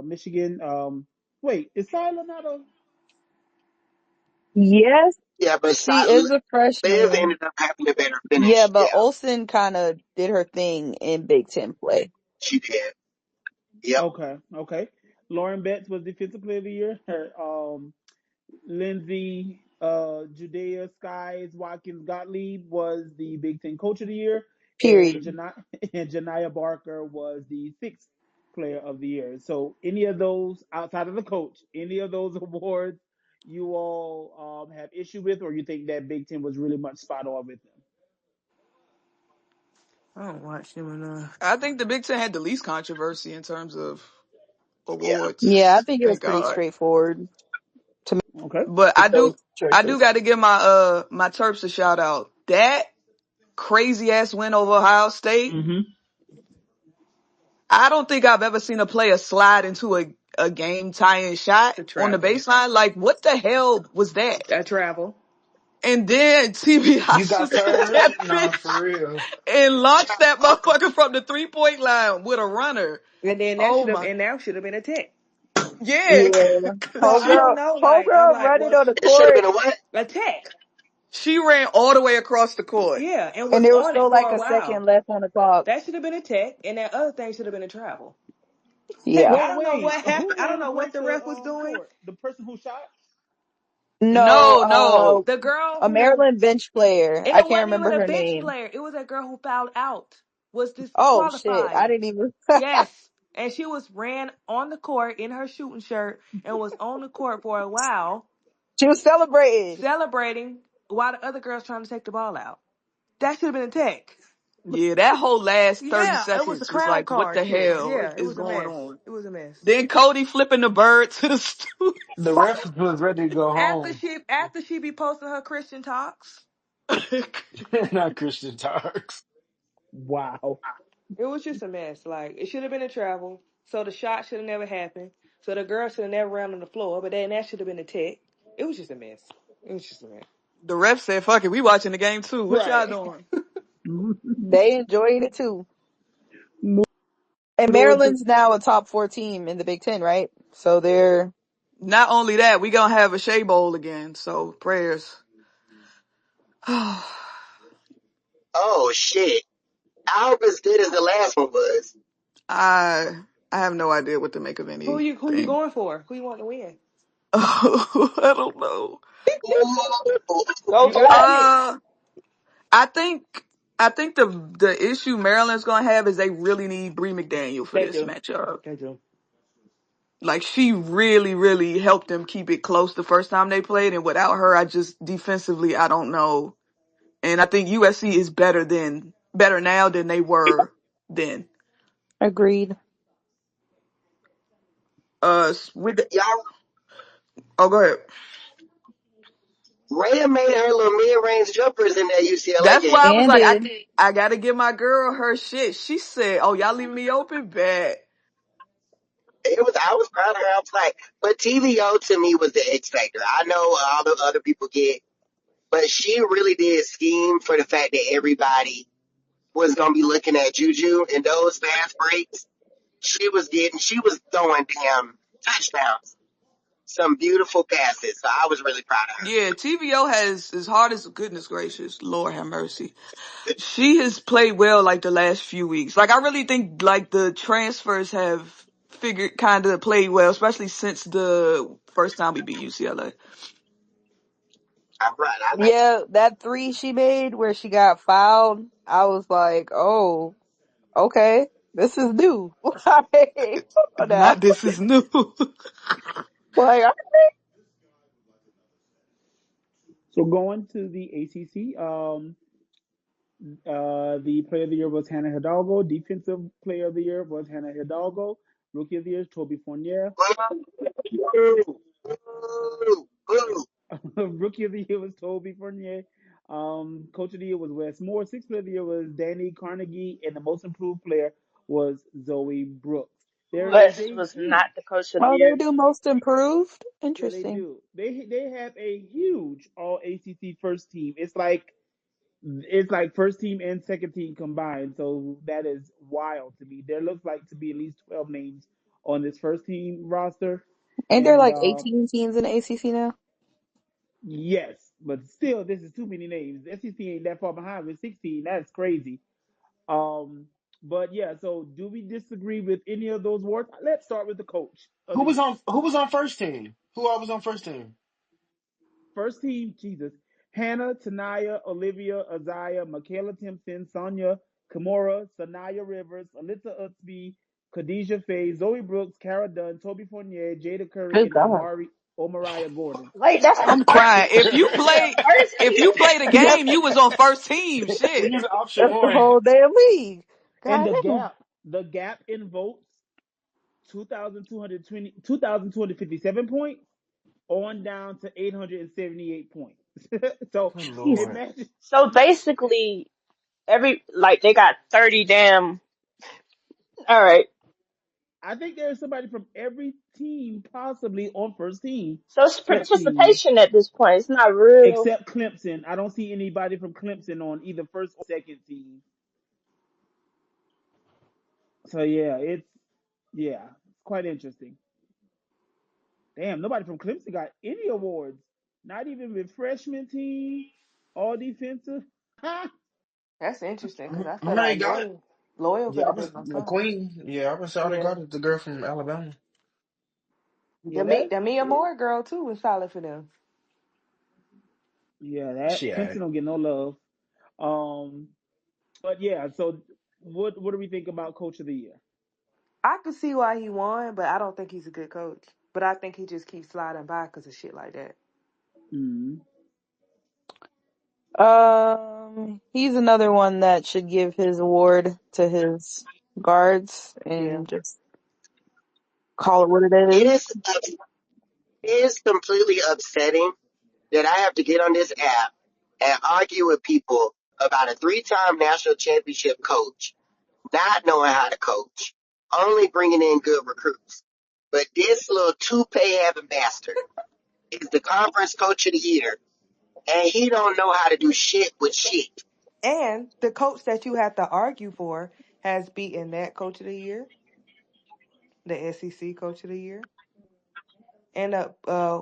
Michigan. Wait, is Sila not a? Yes, Yeah, but she is a Liz freshman. ended up having a better Yeah, finish. but Yeah, Olsen kind of did her thing in Big Ten play. she did. Yep. Okay, okay. Lauren Betts was Defensive Player of the Year. Lindsay Judea Skies Watkins Gottlieb was the Big Ten Coach of the Year, and Period. Janiyah Barker was the sixth Player of the Year. So, any of those outside of the coach, any of those awards you all have issue with, or you think that Big Ten was really much spot on with them? I don't watch them enough. I think the Big Ten had the least controversy in terms of Yeah. awards. Yeah, I think it was Thank pretty God. straightforward to Okay. But make those I do choices. got to give my Terps a shout out. That crazy ass win over Ohio State. Mm-hmm. I don't think I've ever seen a player slide into a game tying shot The on the travel. baseline. Like what the hell was that? That travel. And then You TBI got took curved? that Nah, for bitch real. and launched that motherfucker from the 3-point line with a runner. And then Oh my, that should have been a tech. yeah. Yeah, So Cause I she, don't know. I'm homegirl like, running well, on the It should have court. been a what? a tech. She ran all the way across the court. Yeah, and And was there was on it still for like a a while. second left on the clock. That should have been a tech, and that other thing should have been a travel. Yeah. I don't know Wait, what happened. who I don't ran know what across the the ref was doing. court? The person who shot? No, No, no. The girl a who, Maryland bench player. and I it can't wasn't remember even a her bench name. player. It was that girl who fouled out. Was Oh shit! I disqualified. didn't even. Yes. And she was ran on the court in her shooting shirt and was on the court for a while She was celebrating. celebrating while the other girl's trying to take the ball out. That should have been a tech. Yeah, that whole last 30 Yeah, it was a seconds was crowd like, what car the shit. hell Yeah, it is was a going mess. on? It was a mess. Then Cody flipping the bird to the student. The ref was ready to go home. After she be posting her Christian talks, Not Christian Talks. Wow. it was just a mess. Like it should have been a travel. So the shot should have never happened. So the girl should have never ran on the floor. But then that should have been a tech. It was just a mess. It was just a mess. The ref said, fuck it, we watching the game too. What y'all Right. doing? They enjoyed it too. And Moving on to Maryland's now a top 4 team in the Big Ten, right? So they're Not only that, we gonna have a Shea Bowl again, so prayers. I Oh shit. I hope as good as the last one was. I have no idea what to make of Who you anything. going for? Who you want to win? I don't know. Ooh. Go You gotta black. pick. Uh, I think I think the issue Maryland's gonna have is they really need Bree McDaniel for They this do. matchup. They do. Like she really, really helped them keep it close the first time they played, and without her, I just defensively I don't know. And I think USC is better now than they were then. agreed. With the, Y'all, oh, go ahead. Rhea made her little mid-range jumpers in that UCLA That's game. why I was And like, did. I gotta give my girl her shit. She said, "Oh, y'all leaving me open, bad." I was proud of her. I was like, but TVO to me was the X factor. I know all the other people get, but she really did scheme for the fact that everybody was gonna be looking at Juju and those fast breaks. She was throwing damn touchdowns, some beautiful passes. So I was really proud of her. Yeah, TVO has as hard as goodness gracious, Lord have mercy. She has played well like the last few weeks. Like I really think like the transfers have figured kind of played well, especially since the first time we beat UCLA. I'm right. I like Yeah, that 3 she made where she got fouled, I was like, oh, okay, this is new. Like, come on now. Not this is new. Like, So going to the ACC, the player of the year was Hannah Hidalgo. Defensive player of the year was Hannah Hidalgo. Rookie of the year, Toby Fournier. boo, boo, boo. Rookie of the year was Toby Fournier. Coach of the year was Wes Moore. Sixth player of the year was Danny Carnegie, and the most improved player was Zoe Brooks. There is West a was huge, not the coach of the oh, they year. do most improved? yeah, they Interesting. do. They have a huge All ACC first team. It's like first team and second team combined. So that is wild to me. There looks like to be at least 12 names on this first team roster, Ain't there and like 18 teams in the ACC now? yes, but still, this is too many names. The SEC ain't that far behind with 16. That's crazy. Um, but yeah. So do we disagree with any of those words? Let's start with the coach of the year. Who was on first team? Who all was on first team? First team, Jesus. Hannah, Tanaya, Olivia, Azaya, Michaela Timpson, Sonia, Kimura, Sanaya Rivers, Alyssa Utsby, Khadijah Faye, Zoe Brooks, Kara Dunn, Toby Fournier, Jada Curry, Good and God. Omariah Gordon. Wait, that's the I'm first. crying. The first If team. you played a game, you was on first team. We Shit. use option That's the one. whole damn league. And God damn. the gap in votes, 2,257 points on down to 878 points. So Good Jesus. Lord. imagine, So basically, they got 30 damn. All right. I think there's somebody from every team possibly on So it's first team, participation at this point. It's not real. except Clemson. I don't see anybody from Clemson on either first or second team. So it's quite interesting. Damn, nobody from Clemson got any awards. Not even with freshman team. all defensive. That's interesting because I I feel might like have got it. loyal Yeah, I finna was be my son. McQueen. Yeah, I was already Yeah. got it. The girl from Alabama. Yeah, that. The Mia Moore girl too was solid for them. Yeah, that She Clemson had don't get no love. Um, but yeah. So what do we think about Coach of the Year? I could see why he won, but I don't think he's a good coach. But I think he just keeps sliding by because of shit like that. Mm-hmm. He's another one that should give his award to his guards Yeah. and just call it what it It is. it is completely upsetting that I have to get on this app and argue with people about a 3-time national championship coach not knowing how to coach, only bringing in good recruits. But this little toupee having bastard is the conference coach of the year, and he don't know how to do shit with shit. And the coach that you have to argue for has beaten that coach of the year, the SEC coach of the year, and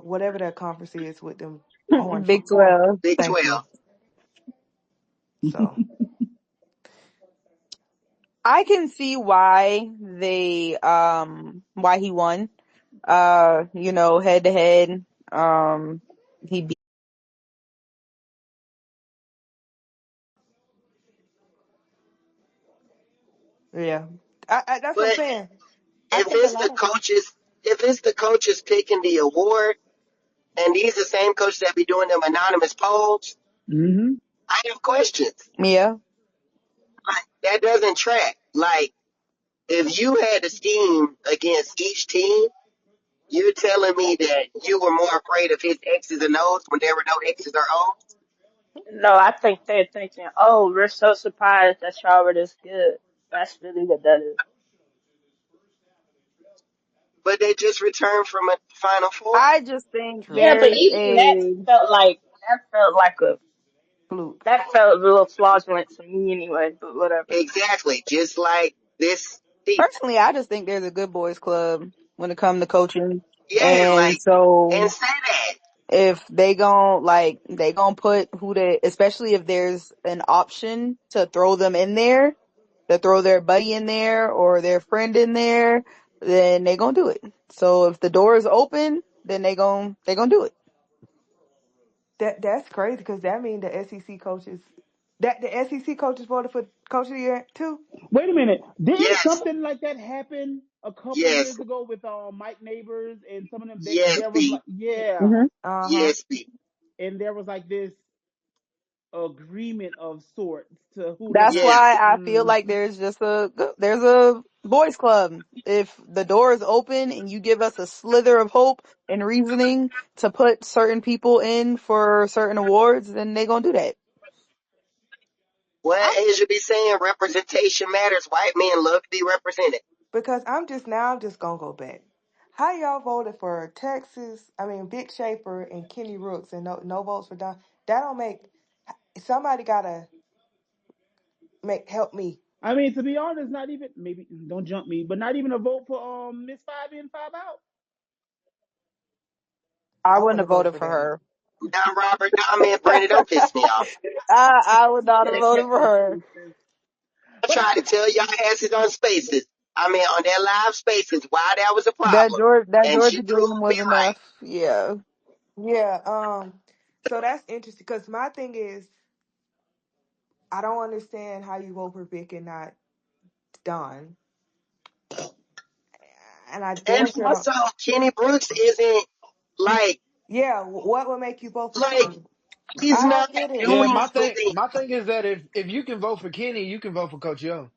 whatever that conference is with them Big horn. 12. Big Thank 12. you. So I can see why he won. Head to head. He beat yeah, that's what I'm But saying. I if think a it's the lot of coaches, if it's the coaches picking the award, and these the same coaches that be doing them anonymous polls, Mm-hmm. I have questions. yeah. Like, that doesn't track. Like, if you had a scheme against each team, you're telling me that you were more afraid of his X's and O's when there were no X's or O's, No, I think they're thinking, oh, we're so surprised that y'all were this good. That's really what that is. but they just returned from a Final Four? I just think true Yeah, but there's even a fluke. that felt a little fraudulent to me anyway. But whatever. Exactly, just like this season. personally, I just think there's a good boys club when it comes to coaching. Yeah, And like, so and say that. if they gon' put who they, especially if there's an option to throw them in there, to throw their buddy in there or their friend in there, then they gonna do it. So if the door is open, then they gonna do it. That's crazy because that means the SEC coaches that the SEC coaches voted for coach of the year too. Wait a minute. Didn't Yes, something like that happen a couple yes, years ago with Mike Neighbors and some of them? yes, There was B, like, yeah, hmm Uh huh. yes, B, and there was like this agreement of sorts to who the That's next. yes. why I feel Mm, like there's a boys club. If the door is open and you give us a slither of hope and reasoning to put certain people in for certain awards, then they gonna do that. What I'm Asia be saying? Representation matters. White men love to be represented. because I'm just gonna go back. How y'all voted for Texas? I mean, Big Shaper and Kenny Rooks, and no votes for Don. That don't make somebody gotta make help me. I mean, to be honest, not even maybe don't jump me, but not even a vote for Miss Five In Five Out. I I wouldn't wouldn't have have voted voted for for them. her. Now, Robert, nah, man, Brandon, don't piss me off. I would not have Could have voted kept for them her. spaces. I But tried to tell y'all asses on spaces. I mean, on their live spaces, why that was a That problem. And Georgia she game proved me was right. enough. Yeah. Yeah. So that's interesting because my thing is I don't understand how you vote for Vic and not Don, and I And damn sure don't. also, Kenny Brooks isn't like, Yeah. What would make you vote for like, Kenny? he's I not don't get it. Yeah, doing my thing something. my thing is that if you can vote for Kenny, you can vote for Coach Young.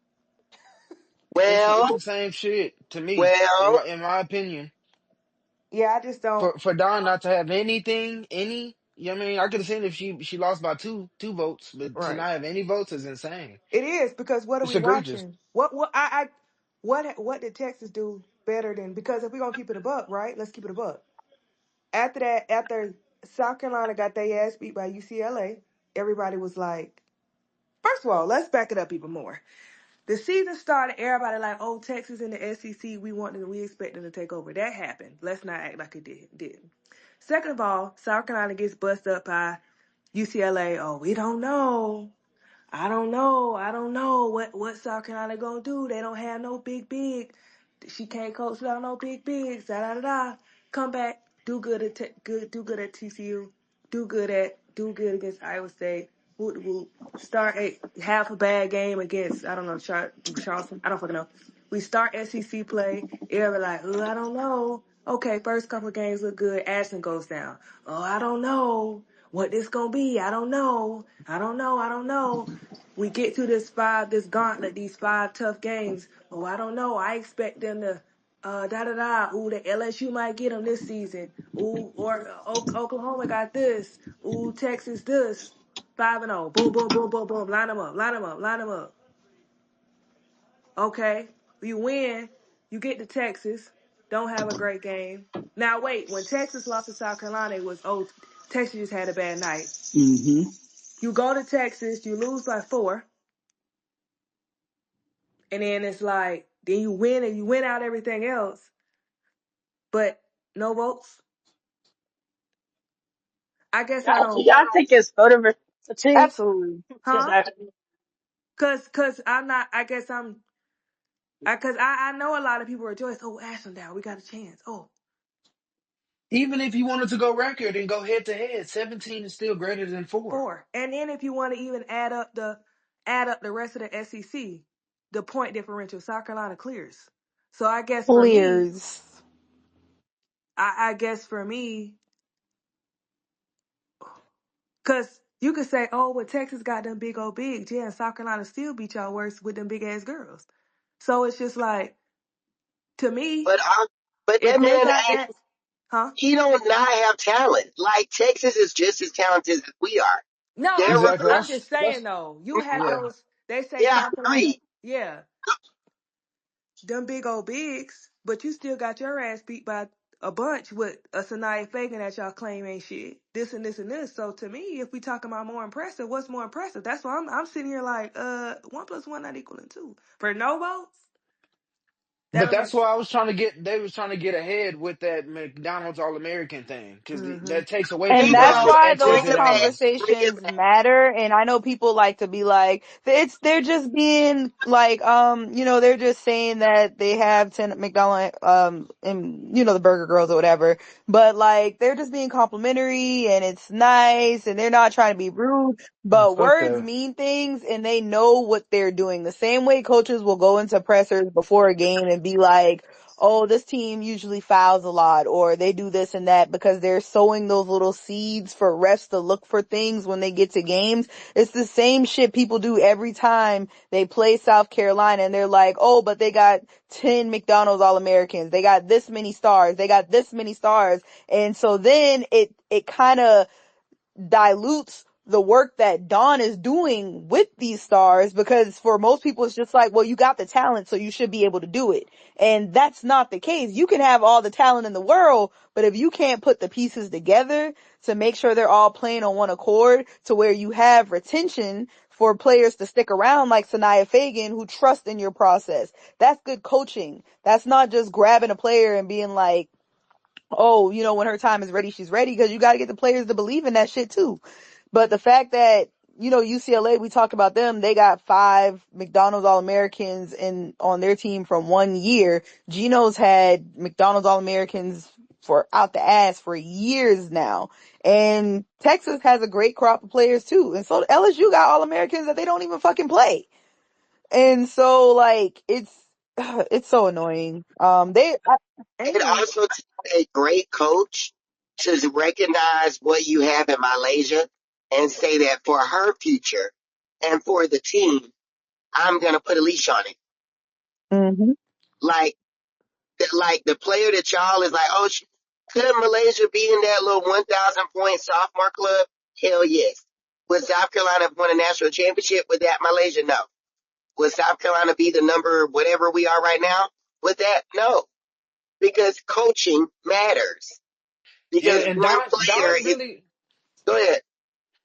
It's Well, the same shit to me, well, in my opinion. Yeah, I just don't. For Don not to have anything, you know what I mean? I could have seen if she lost by two votes, but to Right. not have any votes is insane. It is because what are It's we egregious. watching? What did Texas do better than? Because if we're gonna keep it a buck, right? Let's keep it a buck. After that, after South Carolina got their ass beat by UCLA, everybody was like, first of all, let's back it up even more. The season started, everybody like, oh, Texas and the SEC, we expect them to take over. That happened. Let's not act like it didn't. Second of all, South Carolina gets bust up by UCLA, oh, we don't know. I don't know. I don't know what South Carolina gonna do. They don't have no big. She can't coach without no big bigs. Da da da da. Come back, do good at do good at TCU, do good against Iowa State. Woot woot. Start half a bad game against I don't know Charleston. I don't fucking know. We start SEC play. Everybody like, oh, I don't know. Okay, first couple of games look good. Ashton goes down. Oh, I don't know what this gonna be. I don't know. I don't know. I don't know. We get to this gauntlet, these 5 tough games. Oh, I don't know. I expect them to, da da da. Ooh, the LSU might get them this season. Ooh, or Oklahoma got this. Ooh, Texas this. 5-0. Boom, boom, boom, boom, boom. Line them up. Line them up. Line them up. Okay, you win. You get to Texas. Don't have a great game. Now wait, when Texas lost to South Carolina, it was Texas just had a bad night. Mm-hmm. You go to Texas, you lose by 4. And then it's like, then you win and you win out everything else, but no votes. I guess I Do don't, y'all think it's voter fatigue? Absolutely. Cause huh? Cause I'm not. I guess cause I know a lot of people rejoice. Oh, Ashland down, we got a chance. Oh, Even if you wanted to go record and go head to head, 17 is still greater than 4. 4. And then if you want to even add up the rest of the SEC, the point differential, South Carolina clears. So I guess for me, Clears. I guess for me, cause you could say, oh, well, Texas got them big old bigs. Yeah, and South Carolina still beat y'all worse with them big ass girls. So it's just like, to me, But but if that they man got ain't. that, huh? He don't not have talent. Like Texas is just as talented as we are. No, Their Exactly. I'm recruits, just saying That's though, you have yeah. those. They say yeah, I South Carolina, agree. yeah, them big old bigs, but you still got your ass beat by a bunch with a Sanaya Fagan that y'all claim ain't shit. This and this and this. So to me, if we talking about more impressive, what's more impressive? That's why I'm sitting here like, 1 plus 1 not equaling 2. For no votes, that But don't that's make. why I was trying to get. They was trying to get ahead with that McDonald's All American thing because Mm-hmm. that takes away And from Bingo. that's the why Bring X's those it and back. O's. Bring it conversations back. matter. And I know people like to be like, they're just being like, they're just saying that they have 10 McDonald's, and, the Burger Girls or whatever. But like, they're just being complimentary and it's nice and they're not trying to be rude. But Fuck words that. mean things and they know what they're doing. The same way coaches will go into pressers before a game and be like, oh, this team usually fouls a lot or they do this and that because they're sowing those little seeds for refs to look for things when they get to games. It's the same shit people do every time they play South Carolina and they're like, oh, but they got 10 McDonald's All-Americans. They got this many stars. They got this many stars. And so then it kind of dilutes the work that Dawn is doing with these stars because for most people it's just like, well, you got the talent, so you should be able to do it. And that's not the case. You can have all the talent in the world, but if you can't put the pieces together to make sure they're all playing on one accord to where you have retention for players to stick around like Sanaya Fagan who trust in your process. That's good coaching. That's not just grabbing a player and being like, oh, when her time is ready, she's ready because you got to get the players to believe in that shit too. But the fact that, UCLA, we talked about them, they got 5 McDonald's All-Americans on their team from 1 year. Geno's had McDonald's All-Americans for out the ass for years now. And Texas has a great crop of players too. And so LSU got All-Americans that they don't even fucking play. And so like it's so annoying. It And also takes a great coach to recognize what you have in Malaysia and say that for her future and for the team, I'm gonna put a leash on it. Mhm. Like like the player that y'all is like, oh, could Malaysia be in that little 1,000 point sophomore club? Hell yes. Would South Carolina have won a national championship with that Malaysia? No. Would South Carolina be the number whatever we are right now with that? No. Because coaching matters. Yeah, Because and one player is, go ahead.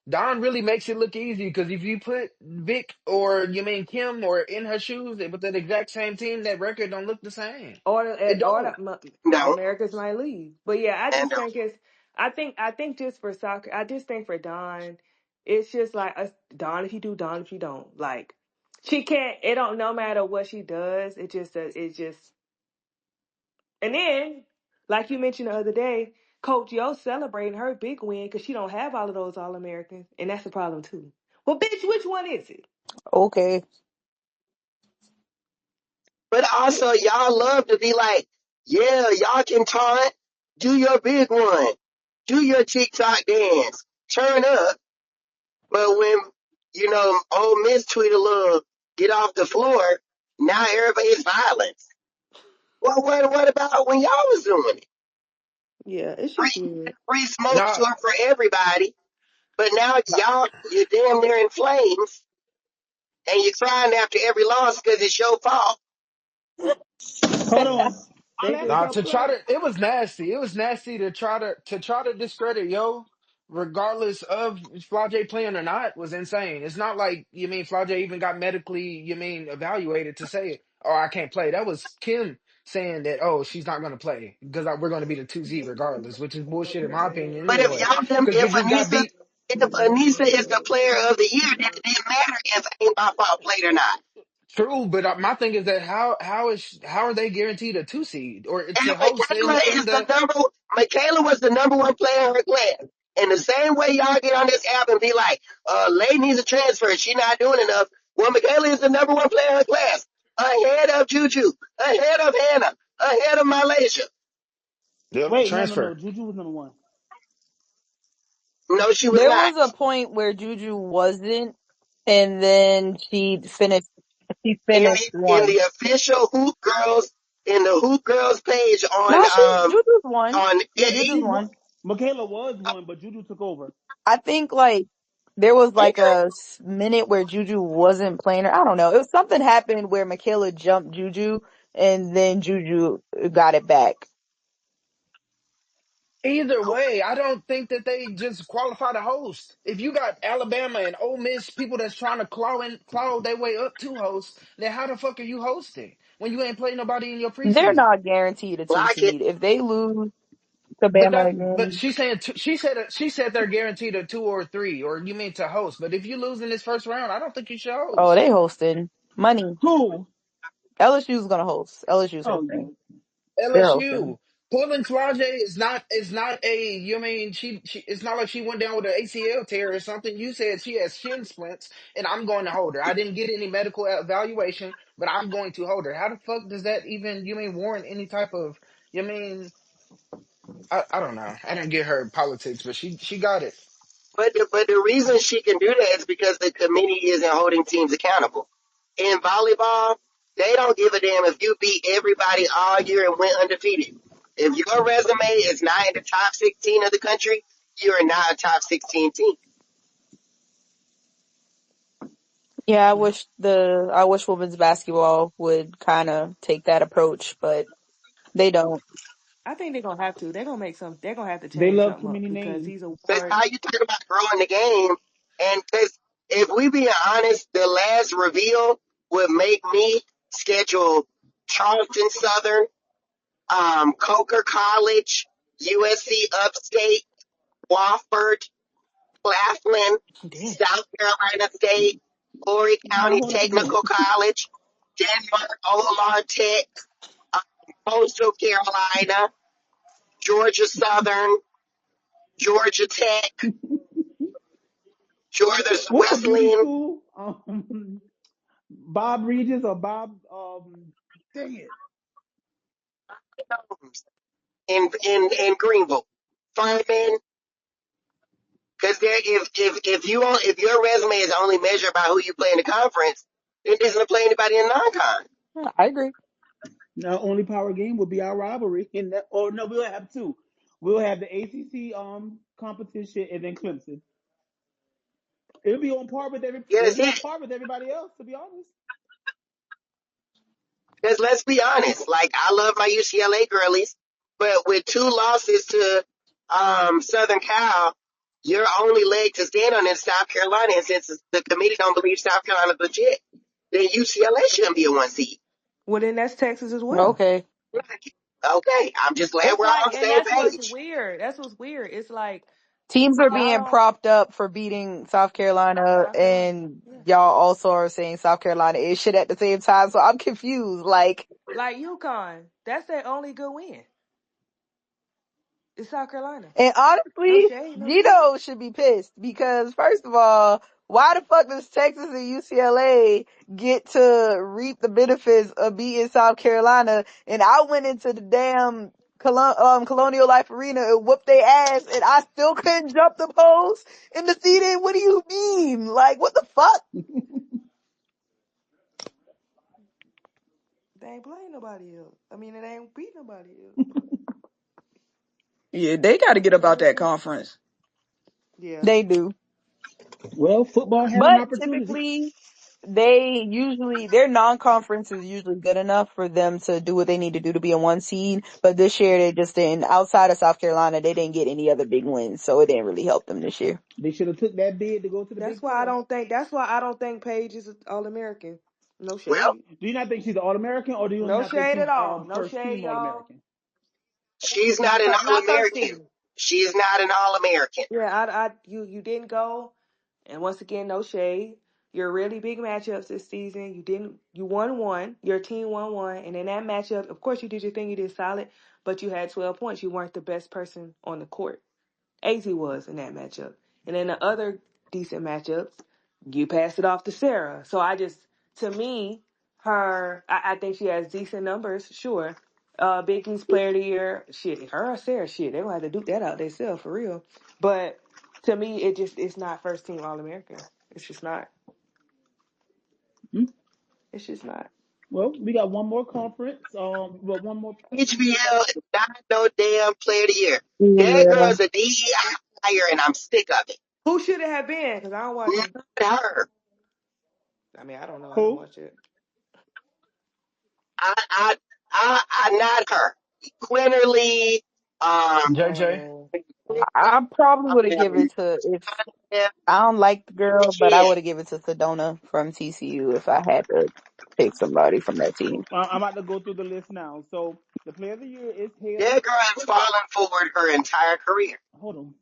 Don really makes it look easy because if you put Vic or you mean Kim or in her shoes with that exact same team, that record don't look the same. It don't. No. All-Americans might leave. But yeah, I And just think it's. I think just for soccer. I just think for Don. It's just like darn if you do, darn if you don't. Like she can't. It don't. No matter what she does, it just. It just. And then, like you mentioned the other day, Coach Yo celebrating her big win because she don't have all of those All Americans, and that's a problem too. Well, bitch, which one is it? Okay. But also, y'all love to be like, yeah, y'all can taunt, do your big one, do your TikTok dance, turn up. But when, Ole Miss tweet a little, get off the floor, now everybody's violence. Well, what about when y'all was doing it? Yeah, it's just Free, weird. free smoke Nah, tour for everybody. But now you're damn near in flames and you're crying after every loss because it's your fault. Hold on. They On that just nah. To try subject, to, it was nasty. It was nasty to try to discredit Yo, regardless of Flau'jae playing or not, was insane. It's not like Flau'jae even got medically evaluated to say, oh, I can't play. That was Kim saying that, oh, she's not going to play because we're going to be the 2Z regardless, which is bullshit in my opinion But anyway. Because if Juju got Anissa, beat. if Anissa is the player of the year, then it didn't matter if Ain't My Fault played or not. True, but my thing is that how are they guaranteed a 2 seed or And to host in the Michaela was the number one player in her class. In the same way y'all get on this app and be like, Lay needs a transfer, she not doing enough. Well, Michaela is the number one player in her class. Ahead of Juju, ahead of Hannah, ahead of Malaysia. yep, wait, no. transfer? Juju was number one. No, she was There not. was a point where Juju wasn't, and then she In finished one. the official Hoop Girls page No, on Juju's one. on Yeah, Juju's E. Juju. one. Michaela was one, but Juju took over. I think like there was like Okay, a minute where Juju wasn't playing her. I don't know. It was something happened where Michaela jumped Juju and then Juju got it back. Either way, I don't think that they just qualify to host. If you got Alabama and Ole Miss people that's trying to claw their way up to host, then how the fuck are you hosting when you ain't played nobody in your They're preseason? not guaranteed a two like it. seed. If they lose to But Bama but again, she's saying she said they're guaranteed a 2 or 3, or you mean to host? But if you lose in this first round, I don't think you should oh, host. they hosting. Money. Who? LSU's gonna host. LSU's Oh yeah. hosting. They're hosting. LSU. Portland Flau'jae is not a she it's not like she went down with an ACL tear or something. You said she has shin splints and I'm going to hold her. I didn't get any medical evaluation, but I'm going to hold her. How the fuck does that even warrant any type of you mean I don't know. I don't get her politics, but she got it. But the reason she can do that is because the committee isn't holding teams accountable. In volleyball, they don't give a damn if you beat everybody all year and went undefeated. If your resume is not in the top 16 of the country, you are not a top 16 team. Yeah, I wish women's basketball would kind of take that approach, but they don't. I think they're gonna have to. They're gonna make some. They're gonna have to They change love too something up many because names. these That's awards. how you talk about growing the game. And because if we be honest, the last reveal would make me schedule Charleston Southern, Coker College, USC Upstate, Wofford, Claflin, Damn. South Carolina State, Horry How County hard I can do Technical it? College, Denver, Olar Tech, uh, Coastal Carolina, Georgia Southern, Georgia Tech, Georgia What's a beauty Wesleyan, school? Bob Regis or Bob? Dang it. in Greenville. Furman, because if your resume is only measured by who you play in the conference, then it doesn't play anybody in non-con. I agree. Now, only power game would be our rivalry. In that, or no, we'll have two. We'll have the ACC competition and then Clemson. It'll be on par with Yeah, It'll that's be on it. par with everybody else. To be honest. Because let's be honest, like I love my UCLA girlies, but with two losses to Southern Cal, your only leg to stand on is South Carolina. And since the committee don't believe South Carolina's legit, then UCLA shouldn't be a 1 seed. Well, then that's Texas as well. Okay. Okay, I'm just glad It's we're all on like, the and same that's what's page. weird. That's what's weird. It's like Teams are Y'all being don't propped up for beating South Carolina, South Carolina. and Yeah. y'all also are saying South Carolina is shit at the same time. So I'm confused. Like, Like UConn. That's their only good win. It's South Carolina. and No honestly, shade, no shade. Gino should be pissed because first of all, why the fuck does Texas and UCLA get to reap the benefits of beating South Carolina? And I went into the damn Colonial Life Arena and whooped their ass, and I still couldn't jump the post in the seating. What do you mean? Like, what the fuck? They ain't playing nobody else. I mean, it ain't beat nobody else. Yeah, they got to get But about we'll that see. conference. Yeah. They do. Well, football had an But opportunity. typically, their non-conference is usually good enough for them to do what they need to do to be a one seed. But this year they just didn't. Outside of South Carolina, they didn't get any other big wins, so it didn't really help them this year. They should have took that bid to go to the Big 12. That's why I don't think Paige is All American. No Well, shade. Do you not think she's an All American, or do you No not think shade she's at all. No first shade, team All y'all. American? she's not an All Not first American. team. She's not an All American. Yeah, you didn't go, and once again, no shade. Your really big matchups this season, you won one, your team won one, and in that matchup, of course, you did your thing, you did solid, but you had 12 points. You weren't the best person on the court. AZ was in that matchup, and in the other decent matchups, you passed it off to Sarah. So to me, I think she has decent numbers, sure. Big East Player of the Year, shit, her or Sarah, shit, they gonna have to duke that out themselves for real. But to me, it's not first team All American. It's just not. Hmm? It's just not. Well, we got one more conference. Well, one more. HBL is not no damn player of the year. That Yeah. girl's a DEI hire, and I'm sick of it. Who should it have been? Because I don't watch it. Not her. I mean, I don't know. I didn't Who? watch it. I, I, not her. Quinterly, JJ. Oh, I probably would have given it to if I don't like the girl, but I yeah, would have given it to Sedona from TCU if I had to pick somebody from that team. I'm about to go through the list now. So the Player of the Year is Haley. that girl has fallen forward her entire career. Hold on.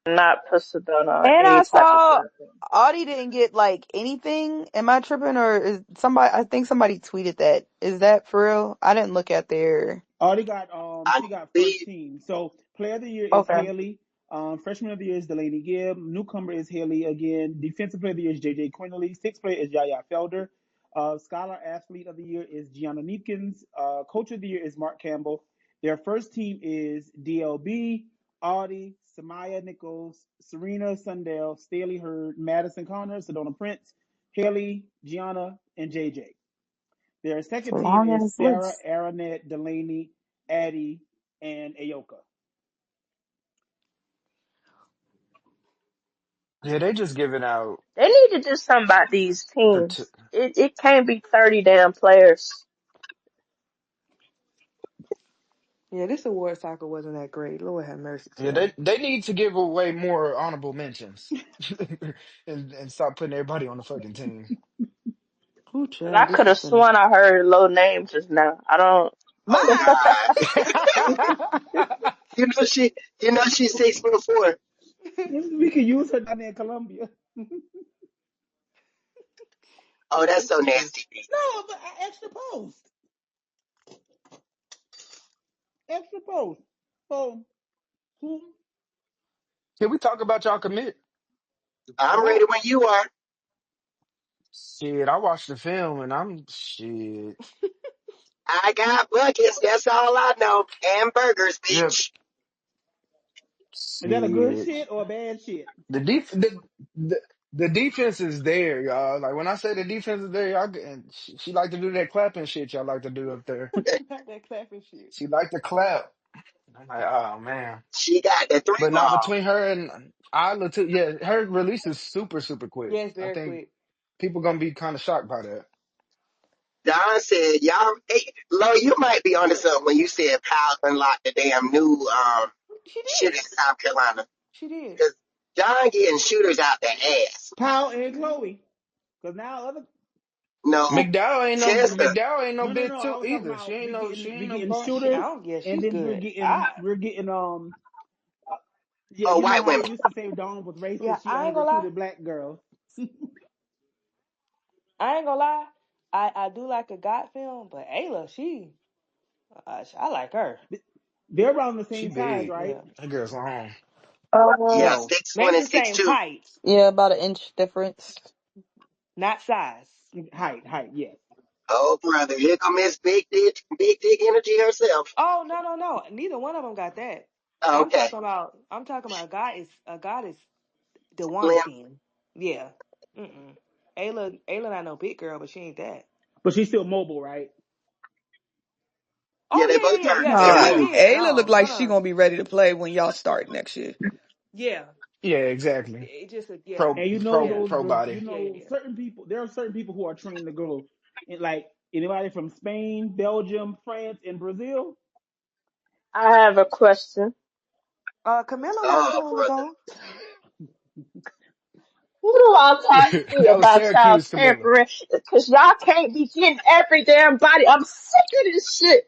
Not put Sedona on And any I type of saw pedestal. Audie didn't get like anything. Am I tripping or is somebody? I think somebody tweeted that. Is that for real? I didn't look at their. Already got I she got first believe, team. So Player of the Year is Okay. Haley. Freshman of the Year is Delaney Gibb. Newcomer is Haley again. Defensive Player of the Year is JJ Quinterly. Sixth player is Yaya Felder. Scholar Athlete of the Year is Gianna Neepkins. Coach of the Year is Mark Campbell. Their first team is DLB, Audie, Samaya Nichols, Serena Sundell, Staley Hurd, Madison Connor, Sedona Prince, Haley, Gianna, and JJ. Their It's a second team long is ass Sarah, list. Aronet, Delaney, Addie, and Ayoka. Yeah, they just giving out. They need to do something about these teams. It can't be 30 damn players. yeah. This award cycle wasn't that great. Lord have mercy, Yeah, child. they need to give away more honorable mentions, and stop putting everybody on the fucking team. Who Cause I child? This could is have funny. sworn I heard low names just now. I don't. oh My God, you know she, she's 6'4". We can use her down there in Columbia. Oh, yeah, that's this so is funny. nasty. No, but extra post. Extra post. So, who? Can we talk about y'all commit? I'm ready What? when you are. Shit, I watched the film and I'm shit. I got buckets. That's all I know. And burgers, Yep, bitch. Is that a good shit. shit or a bad shit? The def the, the defense is there, y'all. Like when I say the defense is there, y'all, and she like to do that clapping shit y'all like to do up there. Not that clapping shit. She like to clap. I'm like, oh man. She got the three But now ball. between her and Isla too, yeah, her release is super, super quick. Yes, I very think quick. people gonna be kind of shocked by that. Don said, y'all, hey, Lo, you might be onto something when you said Powell unlocked the damn new She shit did. in South Carolina. She did. Because John getting shooters out their ass. Powell and Chloe. Because now other. No, Tessa. McDowell ain't no No. big I two was talking either. She about ain't we no getting she we ain't no getting boss. I shooters, don't. Yeah, and she's then we're good. getting Yeah, Oh, you know white how they women. used to say Dawn was Yeah, racist. She I only ain't gonna lie. recruited black girls. I ain't gonna lie. I do like a God film, but Ayla, I like her. They're around the She same size, big. right? Yeah. That girl's long. Yeah, Uh, No, 6'1" maybe and the same 6'2". height, yeah, about an inch difference. not size. Height, yes. Oh, brother, here come Miss Big Dick Energy herself. Oh no. Neither one of them got that. Okay, I'm talking about a god is the one Slim. skin. Yeah. Mm-mm. Ayla not no big girl, but she ain't that. But she's still mobile, right? Yeah, Oh they both yeah. turned. They're She Nah, moving. is. Ayla look No, like she no. gonna be ready to play when y'all start next year. Yeah. Yeah, exactly. It just yeah. Pro And you know Yeah. those, pro body. you know, Yeah. certain people. There are certain people who are trained to go, and like anybody from Spain, Belgium, France, and Brazil. I have a question. Camilla was Oh, trained to brother. go. Who do I talk to That was about y'all Syracuse, Camilla. tampering? Because y'all can't be getting every damn body. I'm sick of this shit.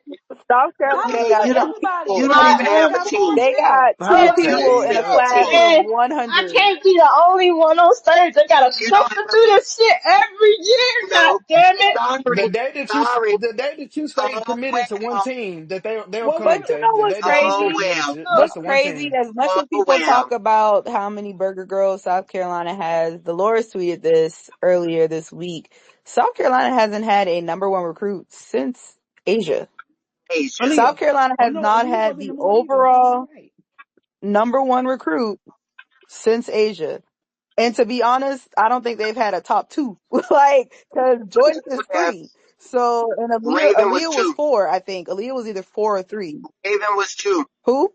South How Carolina they Okay, got get you don't. two everybody? You people. don't They even both have a got team. forms They there. got How two the fuck people you in You the have a don't class have. of And team? I 100. can't be the only one on stage. They gotta You don't suffer have. through this shit every year. God No. damn it. The Sorry. day that Sorry. you stay Oh committed to one well. team, they'll Well, come, But wait. you Tay. know The what's day that you Oh stay crazy? committed well. to Look, What's that's the one crazy? team. As much Oh as people well. talk about how many burger girls South Carolina has, Dolores tweeted this earlier this week. South Carolina hasn't had a number one recruit since Asia. Asia. South Aaliyah. Carolina Oh has no, not Aaliyah had wasn't the number one either. You're overall right. number one recruit since Asia. And to be honest, I don't think they've had a top two. Like, cause Joyce is Yeah, three. So, and Raven was Aaliyah was 2. four, I think. Aaliyah was either four or three. Raven was 2. Who?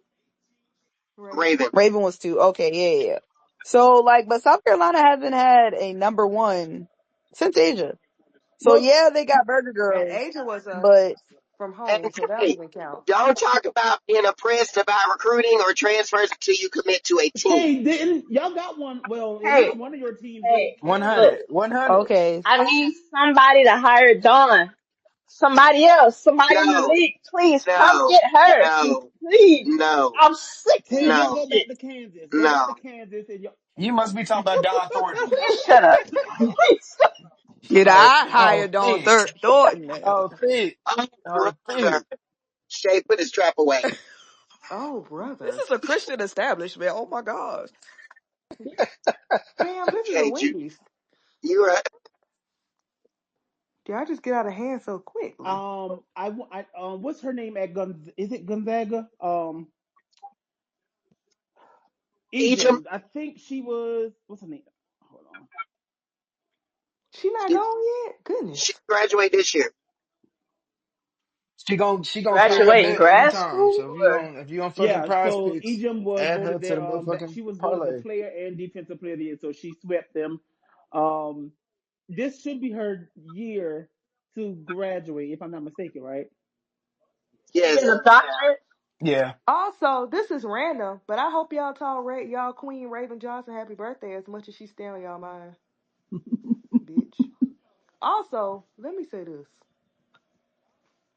Raven. Raven. Raven was two. Okay, yeah. So, like, but South Carolina hasn't had a number one since Asia. So Well, yeah, they got Burger And Girls, Asia was but from And home, so that don't Tay, even count. don't talk about being oppressed about recruiting or transfers until you commit to a team. hey, didn't y'all got one? Well, at least hey, one of your teams didn't hey, cancel. look. 100. 100. okay. I need somebody to hire Dawn. Somebody else. Somebody in the No, league. Please come no, get her. no, Please. no, I'm sick of Tay, this y'all no, go back shit. to Kansas. Go back to no. Kansas, and y'all. You must be talking about Don Thornton. Please shut up. Please. Get Oh, I oh, hired on thick. Thornton now. Oh, thick. Oh, Oh, brother. thick. Shay, put his trap away. Oh, This brother. is a Christian establishment. Oh my gosh. Damn, this is a Okay, Wendy's. you right. Did I just get out of hand so quickly? What's her name at Gun? Is it Gonzaga? Egypt, Ejim. I think she was. What's her name? Hold on. She not she, gone yet? she Goodness. graduated this year. She gonna carry a Graduating bet every grad time. school? So Or? if you on fucking Yeah, prize so picks, Ejim was add her voted to there. the motherfucking She was voted the parlay. player and defensive player of the year, so she swept them. Um, this should be her year to graduate, if I'm not mistaken, right? She Yes. get a doctorate? Yeah. Also, this is random, but I hope y'all told y'all Queen Raven Johnson happy birthday as much as she stay on y'all mind, bitch. Also, let me say this.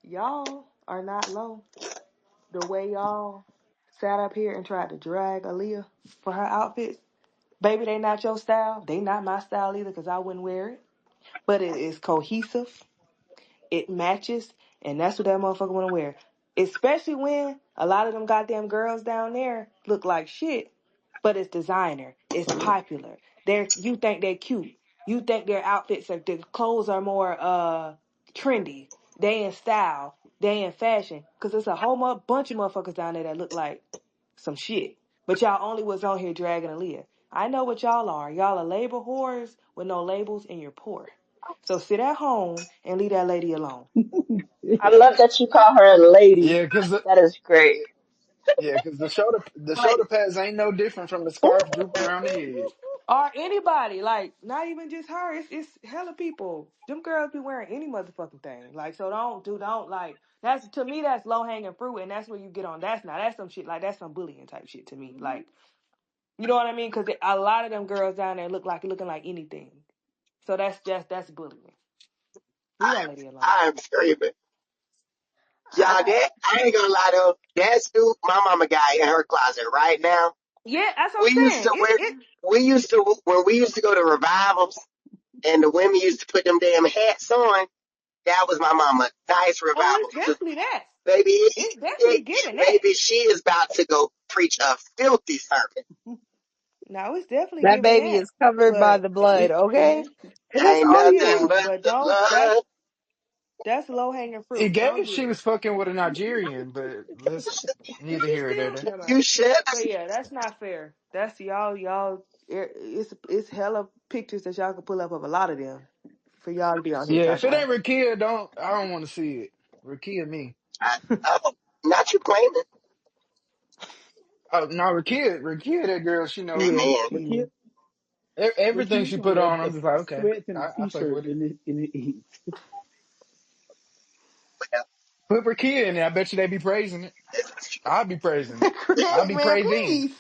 Y'all are not low. The way y'all sat up here and tried to drag Aaliyah for her outfits. Baby, they not your style. They not my style either because I wouldn't wear it. But it is cohesive. It matches, and that's what that motherfucker want to wear. Especially when a lot of them goddamn girls down there look like shit, but it's designer, it's popular. You think they're cute. You think their outfits are their clothes are more trendy. They in style. They in fashion. Cause there's a whole bunch of motherfuckers down there that look like some shit. But y'all only was on here dragging Aaliyah. I know what y'all are. Y'all are label whores with no labels and you're poor. So sit at home and leave that lady alone. I love that you call her a lady. Yeah, cause That is great. the But shoulder pads ain't no different from the scarf drooping around the head. Or anybody, like not even just her. It's hella people. Them girls be wearing any motherfucking thing. Like so, don't like that's to me that's low hanging fruit, and that's where you get on. That's some shit like that's some bullying type shit to me. Like you know what I mean? Because a lot of them girls down there looking like anything. So that's bullying. Leave that lady alone. I'm screaming. Y'all, I that I ain't gonna lie though. That suit my mama got in her closet right now. Yeah, that's what We I'm used saying. to wear. We used to when we used to go to revivals, and the women used to put them damn hats on. That was my mama. Nice Oh, revival. it's definitely that. Baby, It's definitely giving that. baby, she is about to go preach a filthy sermon. No, it's definitely That giving baby that. is covered by But the blood, okay? that's Ain't oh nothing yeah, but but the don't blood. that's low hanging It fruit. Don't gave do she was that. fucking with a Nigerian, but listen, But neither you here or still, there. never You mind. should. But yeah, that's not fair. That's y'all. It's hella pictures that y'all can pull up of a lot of them for y'all to be on here Yeah, if talking it about. ain't Rakia, I don't want to see it. Rakia me. Oh, not you claiming. Oh no, Rakia, that girl, she know Yeah, Amen. But yeah. kid, but everything you she can put wear on. I'm just like, okay, sweats and a I fuck t-shirt with it. and it eats. Well, Put Rakia in there. I bet you they be praising it. it's true. I'll be praising it. I'll Craig, be man, praising. please.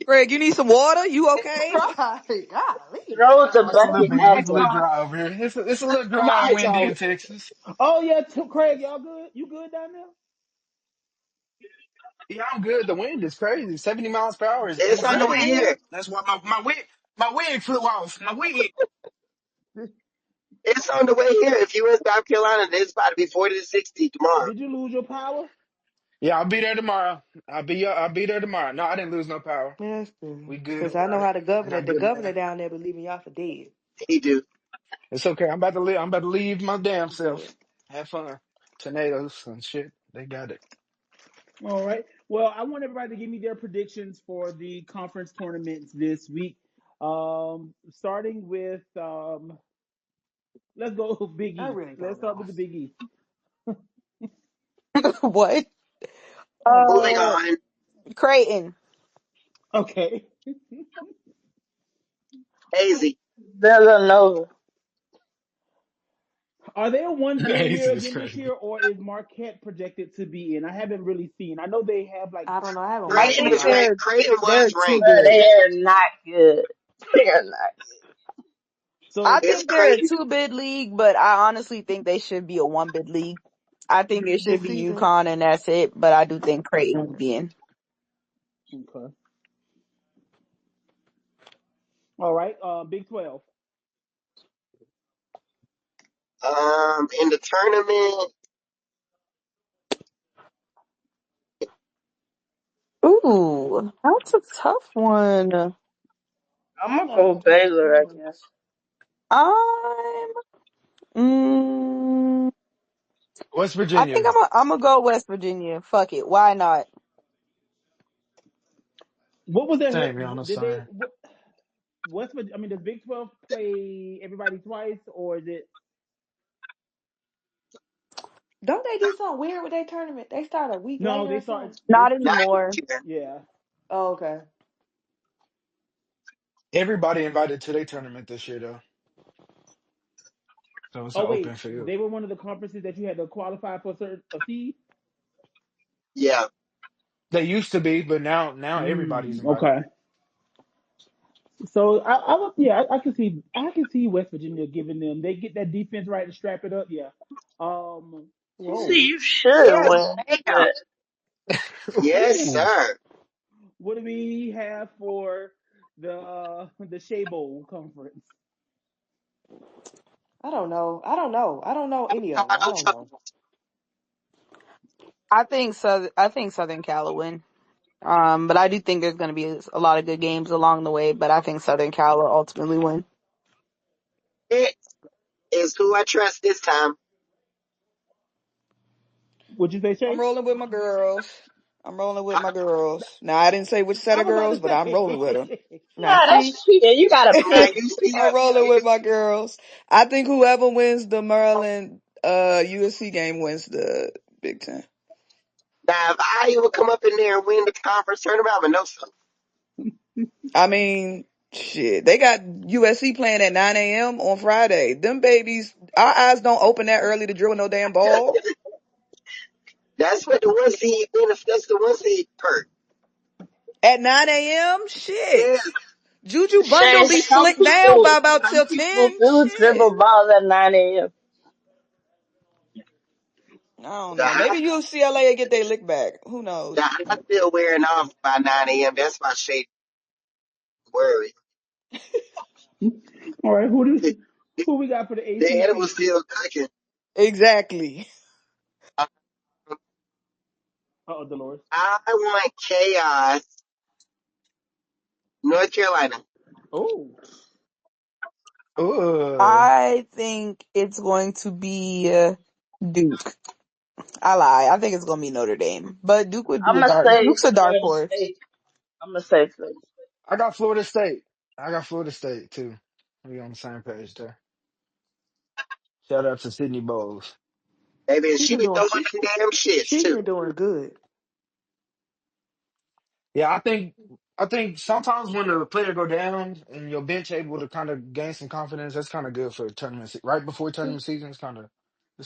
Greg, you need some water? You okay? Right, golly. Throw the Oh, it's a little bucket bit. at It's a I'm little them. dry over here. It's a little my dry and ice windy off. in Texas. Oh yeah, Craig, y'all good? You good down there? Yeah, I'm good. The wind is crazy. 70 miles per hour is It's on the way insane. here. That's why my wig flew off. My wig. It's on the way here. If you in South Carolina, it's about to be 40 to 60 tomorrow. Did you lose your power? Yeah, I'll be there tomorrow. I'll be there tomorrow. No, I didn't lose no power. Man, that's good. We good Cause I know about it. how the I governor, got the good governor man. down there, be leaving y'all for dead. He do. It's okay. I'm about to leave my damn Yeah. self. Have fun. Tornadoes and shit. They got it. All right. Well, I want everybody to give me their predictions for the conference tournaments this week. Starting with let's go Big I East. really Let's don't start know. with the Big East. What? Moving Uh, on. Creighton. Okay. Hazy. Villanova. Are they a one bid year AC is again this crazy. year, or is Marquette projected to be in? I haven't really seen. I know they have like I don't know. I haven't I watched Creighton think them is games. ranked. they're Creighton they're was too ranked. But good. they are not good. They are not. I so. It's think they're a crazy. 2-bid league, but I honestly think they should be a 1-bid league. I think it should This be season, UConn and that's it, but I do think Creighton will be in. Okay. All right. Big 12. In the tournament, Ooh, that's a tough one. I'm gonna go Baylor, I guess. I'm, mm, West I think Virginia. I'm gonna go West Virginia. Fuck it, why not? What was their Same, y'all. did they Sorry. I mean, does Big 12 play everybody twice, or is it? don't they do something weird with their tournament? They start a week No, later they or start. something. They Not not anymore. here. yeah. Oh, okay. Everybody invited to their tournament this year, though. So it's an Oh open wait, field. they were one of the conferences that you had to qualify for a seed. Yeah. They used to be, but now everybody's invited. Okay. So I would, yeah, I can see West Virginia giving them. They get that defense right to strap it up. Yeah. You see, Whoa. you should Yes, win, ma'am. but Yes, Ooh. sir. What do we have for the Shea Bowl conference? I don't know. I don't know. I don't know any of them. I don't know. I think Southern Cal will win. But I do think there's gonna be a lot of good games along the way, but I think Southern Cal will ultimately win. It is who I trust this time. Would you say I'm Shay? rolling with my girls. I'm rolling with I, my girls. Now I didn't say which set I of was about girls, to but I'm rolling with them. say. Now nah, see, that's cheating. You gotta now pick. you see how I'm rolling with you my girls. I think whoever wins the Maryland USC game wins the Big Ten. now if Iowa come up in there and win the conference tournament, I'm gonna know something. I mean, shit, they got USC playing at 9 a.m. on Friday. Them babies, our eyes don't open that early to drill no damn ball. That's what the one seed benefit. That's the one seed perk. At 9 a.m., shit. Yeah, Juju Bundle Shay, be slick down by about some till people 10. do Shit. dribble balls at 9 a.m. I don't The know. eye, Maybe UCLA will get their lick back. Who knows? the eye's still wearing off by 9 a.m. That's my shade worry. All right, The, who we got for the the animal's ACC? still cooking. Exactly. Um, Oh, Dolores. I want chaos. North Carolina. Oh, Ooh. I think it's going to be Duke. I lie. I think it's going to be Notre Dame. But Duke would be I'm a gonna dark. say Duke's a dark Florida horse. State. I'm gonna say Florida. I got Florida State. I got Florida State too. We on the same page there. Shout out to Sydney Bowles. Baby, She she been be doing throwing them damn shits she too. been doing good. Yeah, I think sometimes when the player go down and your bench able to kind of gain some confidence, that's kind of good for tournament right before tournament season. It's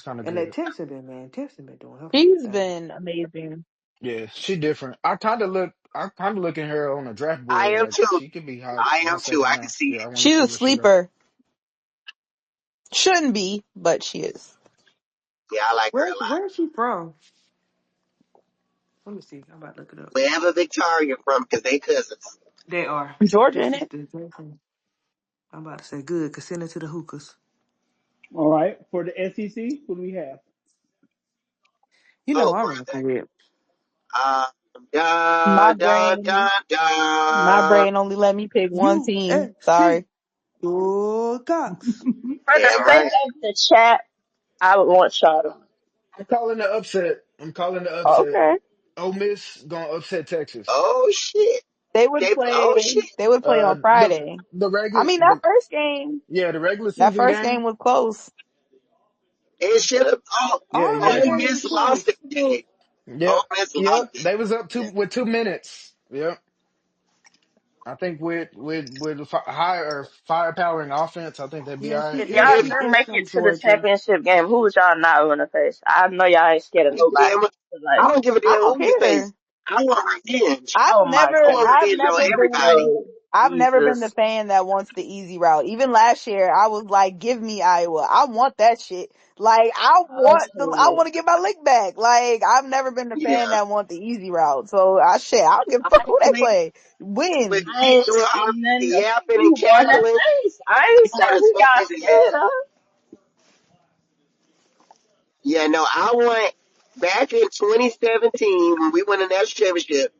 kind of And that good. Timpson man, Timpson been doing her She's thing. been amazing. Yeah, she different. I kind of look at her on the draft I board am like too. she could be I high am too. second I can round. see Yeah, it. I want to She's see a what she got. sleeper. Shouldn't be, but she is. Yeah, I like her a lot. Where is she from? Let me see. I'm about to look it up. Wherever Victoria from, because they cousins. They are. Georgia This in is it. the thing. I'm about to say good, cause send it to the hookahs. all right. For the SEC, who do we have? You know Oh, I rock brother. with it. Um, My dun, dun, brain, dun, my dun. brain only let me pick one team. USC. Sorry. Go Cox. For the Damn sake right. of the chat, I would want Charlotte. I'm calling the upset. I'm calling the upset. Okay. Ole Miss gonna upset Texas. Oh shit. They would They, play. oh shit. They would play Uh, on the Friday. the I regular mean, the the regular that season first game. game was close. It should have. Oh, Yeah, All them yeah, Ole games Miss was lost close. the game. yep, Ole Miss lost yep. it. They was up with 2 minutes. Yep. I think with higher firepower and offense, I think they'd be Yeah, all she right. If is y'all If from do is make from it to the Georgia. championship game, who would y'all not want to face? I know y'all ain't scared of I don't give a nobody. damn. But I like, don't give a I damn don't who we face. care. I want revenge. I've oh my never, I god, want I've revenge on never been everybody. the, oh I've never been the Jesus. fan that wants the easy route. Even last year, I was like, "Give me Iowa. I want that shit. Like, I Okay. want to get my lick back. Like, I've never been the Yeah. fan that want the easy route. So I don't give a fuck who they Honestly, play. with Win. I me ain't doing all seen the nothing to yapping and prove on that cackling, face. I ain't you not saying as who y'all fun as scared hell. of. Yeah, no, I want back in 2017 when we won the national championship.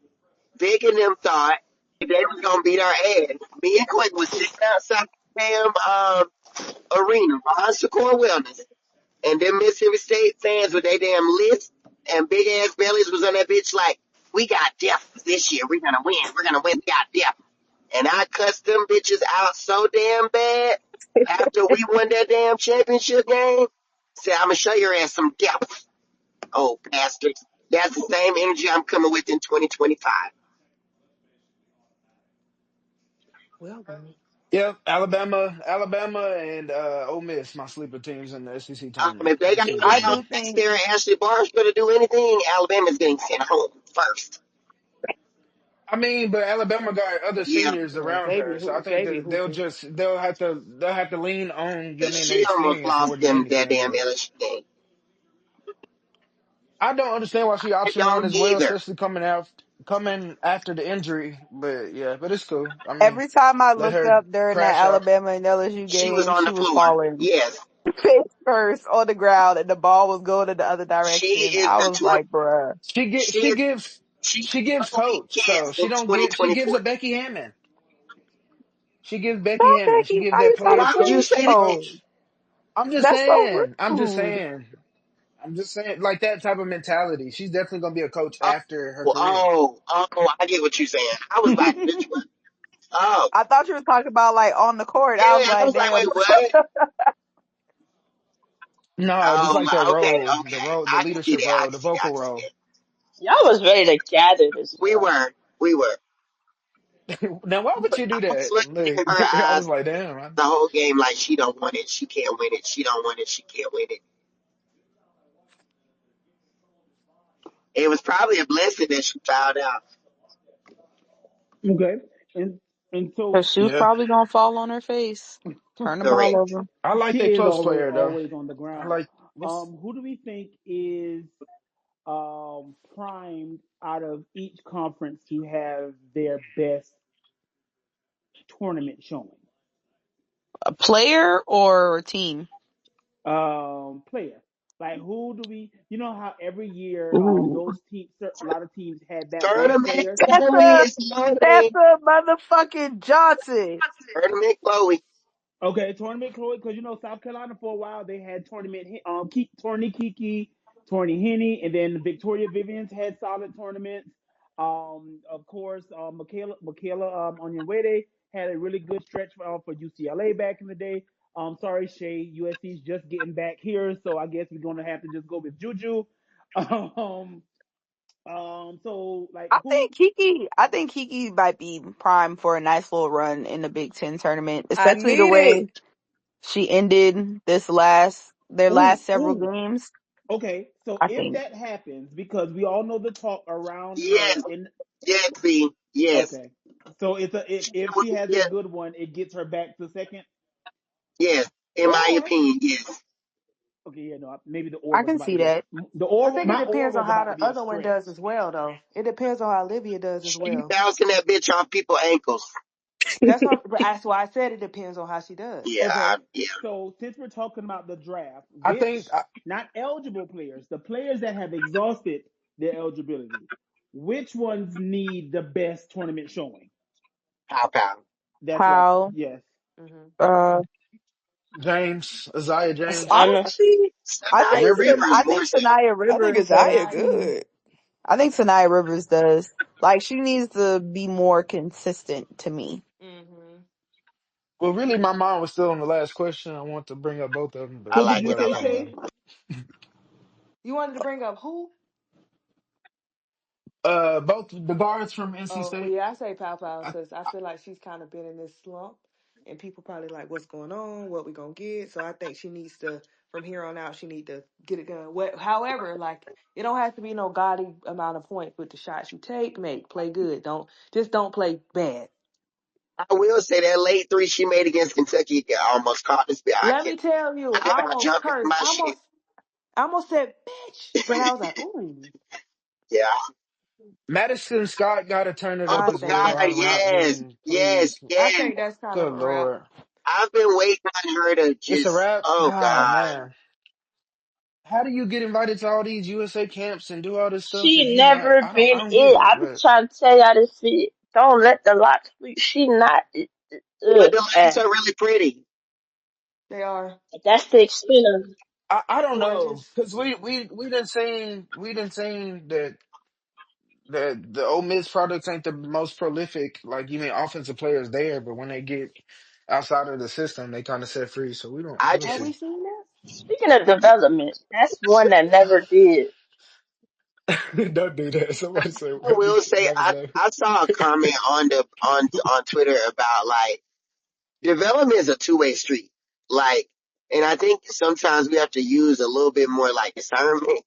Vic and them thought they was gonna beat our ass. Me and Quake was sitting outside the damn arena behind Secor Wellness, and them Mississippi State fans with their damn lists and big ass bellies was on that bitch like, we got death this year. We're gonna win. We're gonna win. We got death. And I cussed them bitches out so damn bad after we won that damn championship game. Said, I'm gonna show your ass some depth, oh bastards. That's the same energy I'm coming with in 2025. Well, done. Yep, Alabama, and Ole Miss, my sleeper teams in the SEC tournament. If they got That's what it's I gonna Kyle be. do think Dexter and Ashley Barnes going to do anything, Alabama's getting sent home first. I mean, but Alabama got other Yeah, seniors Yeah, around her, so I think Xavier that they'll hooping. just they'll have to lean on but their she almost experience more lost than them that anything. damn But LSU game. I don't understand why she I optioned out don't as well, either. especially coming after the injury. But yeah, but it's cool. I mean, every time I let looked her up during that crash out. Alabama and LSU She was game, on she the was floor. falling Yes, face first on the ground, and the ball was going in the other she direction. is I the was 20. like, "Bruh." She get She is she she gives coach, so kids she in don't get she gives 2024. a Becky Hammond. She gives Becky Not Hammond. She Becky. gives Why that you player's Why talking would you coach say that? to? approach. I'm just That's so saying. I'm just rude. saying. I'm just saying, like that type of mentality. She's definitely gonna be a coach Oh, after her career. I get what you're saying. I was like, bitch, what? Oh, I thought you were talking about like on the court. yeah. I was I like, was like, wait, damn. what? No, just Oh, like that okay, role, okay. the I can see leadership that. I role, can the see that. I vocal can see role. that. Y'all was ready to gather this We morning. were, we were. Now, why would But you do I was that? looking in her Look, I was eyes like, damn. the whole game like she don't want it. She can't win it. She don't want it. She can't win it. It was probably a blessing that she fouled out. Okay, and and Her so shoe's Yeah, probably gonna fall on her face. Turn the ball Correct. over. I like she their is close player though. always on the I ground. like. What's Who do we think is primed out of each conference to have their best tournament showing? A player or team? Player. Like who do we? You know how every year Ooh. those teams, a lot of teams had that one Tournament player. Chloe is loading. Tessa motherfucking Johnson. Tournament Chloe. Okay, tournament Chloe, because you know South Carolina for a while they had tournament Tourney Kiki, Tourney Henny, and then Victoria Vivians had solid tournaments. Of course, Michaela Onyenwere had a really good stretch for UCLA back in the day. Sorry, Shay, USC's just getting back here, so I guess we're gonna have to just go with Juju. Um, so like who? I think Kiki might be prime for a nice little run in the Big Ten tournament, I especially the need it. way she ended their Ooh, last several ooh. games. Okay, so I if think that happens, because we all know the talk around her Yes, in. yes, B. Yes. Okay. So it's a if she has a Yes, good one, it gets her back to second. yes. In my Or opinion, yes. okay, yeah, no, maybe the or I was can about to see be a that. I think it my or depends on was how about to the be a other one does stretch. as well, though. It depends on how Olivia does as She be well. bouncing that bitch off people's ankles. That's why I said it depends on how she does. Yeah, Okay. yeah. So since we're talking about the draft, I think which not eligible players, the players that have exhausted their eligibility, which ones need the best tournament showing? Pow pow. That's right. How Yes. Hmm. uh Isaiah James. Honor. honestly, Sanaya Rivers I more think so. Sanaya I think Rivers it's does Aya too. good. I think Sanaya Rivers does. Like she needs to be more consistent to me. Hmm. Well, really, my mind was still on the last question. I want to bring up both of them, but I Who did like you it. say, I like whatever. it. Shay? You wanted to bring up who? Both the guards from NC Oh, well, State. yeah, I say Pow Pow I, because I feel like she's kind of been in this slump, and people probably like, what's going on? What we gonna get? So I think she needs to, from here on out, she need to get it done. However, like it don't have to be no gaudy amount of points with the shots you take, make, play good. Don't play bad. I will say that late three she made against Kentucky almost caught this. Let me tell you, I I about almost jumped in cursed. my shit. I almost said bitch, but I was like, ooh, Yeah. Madison Scott got to turn it Oh up I as think God, that's well. a Not wrap. yes, getting, yes, please. I yes. think that's kind of Good a wrap. Lord. I've been waiting on her to It's a just. wrap. Oh Oh God. man. How do you get invited to all these USA camps and do all this stuff if She you're not? never I been don't get it. it. I've been But trying to tell y'all this shit. Don't let the lock sleep. She not. But the lights Man. are really pretty. They are That's the extent of it. I don't know gorgeous. because we didn't seen that the Ole Miss products ain't the most prolific. Like you mean offensive players there, but when they get outside of the system, they kind of set free. So I we'll Have just. we see. seen that? Speaking of development, that's one that never did. Don't do that. Somebody say I what will say never say. I saw a comment on Twitter about like development is a two-way street. Like, and I think sometimes we have to use a little bit more like discernment.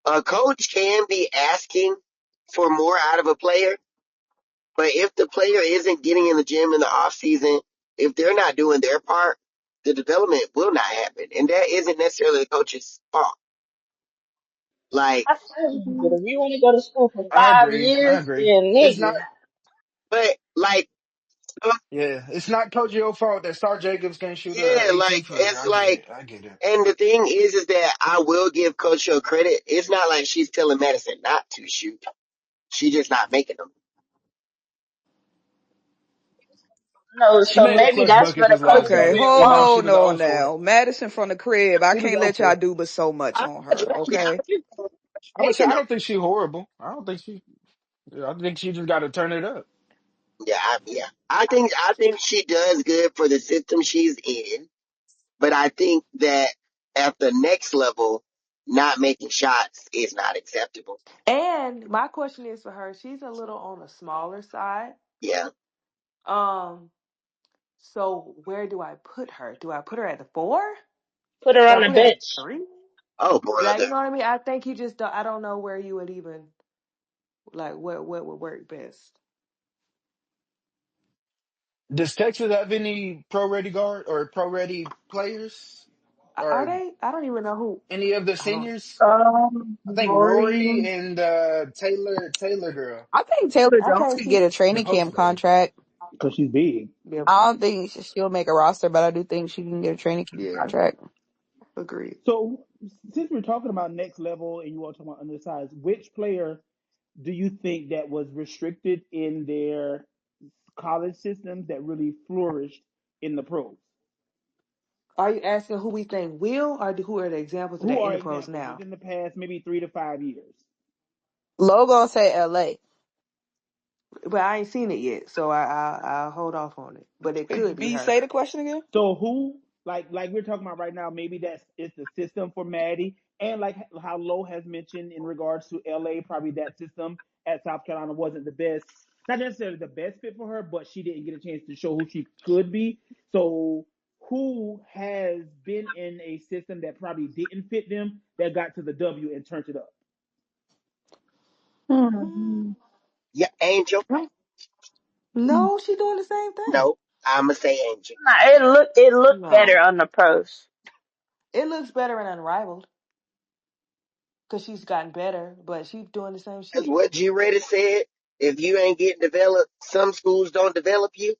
A coach can be asking for more out of a player, but if the player isn't getting in the gym in the off season, if they're not doing their part, the development will not happen, and that isn't necessarily the coach's fault. Like, I tell you, but if you want to go to school for I five agree. I years, agree. then It's not. nigga, but like, Yeah, it's not Coach Yo's fault that Star Jacobs can't shoot a yeah, 18 like footer. it's I get like. it. I get it. And the thing is that I will give Coach Show credit. It's not like she's telling Madison not to shoot. She just not making them. no. She So made a maybe clutch that's bucket where the this last coach Okay, is game, being even though wrong. she hold was on 0 for it. now. Madison from the crib. I She was can't 0 let y'all for it. do but so much I'm on not her. joking. Okay. I'm gonna say Making I them. don't think she's horrible. I don't think she. I think she just got to turn it up. Yeah, yeah. I think she does good for the system she's in, but I think that at the next level, not making shots is not acceptable. And my question is for her, she's a little on the smaller side. Yeah. Um, so where do I put her? Do I put her at the four? Put her Do on I the put her at the bench. three? Oh, Like, brother. you know what I mean? I think you just don't, I don't know where you would even like what would work best. Does Texas have any pro ready guard or pro ready players? Are or they? I don't even know who. any of the I don't. seniors. I think Rory Rory. and Taylor girl. I think Taylor I Jones can't could see. get a training camp Hopefully. contract. because she's big. Yeah, I don't think she'll make a roster, but I do think she can get a training camp yeah, contract. agreed. So since we're talking about next level and you all talking about undersized, which player do you think that was restricted in their college systems that really flourished in the pros? Are you asking who we think will, or who are the examples of Who that in are the pros examples now? within the past maybe 3 to 5 years? Logo say LA. But I ain't seen it yet, so I'll hold off on it. But it could be B, her. say the question again. So who, like we're talking about right now, maybe that's it's the system for Maddie, and like how Lowe has mentioned in regards to LA, probably that system at South Carolina wasn't the best, not necessarily the best fit for her, but she didn't get a chance to show who she could be. So who has been in a system that probably didn't fit them that got to the W and turned it up? Mm, Hmm. Yeah, Angel. no, she doing the same thing. No, I'ma say Angel. Nah, it looked better No, on the pros. it looks better in Unrivaled because she's gotten better, but she's doing the same That's shit. what G Ready said. If you ain't getting developed, some schools don't develop you.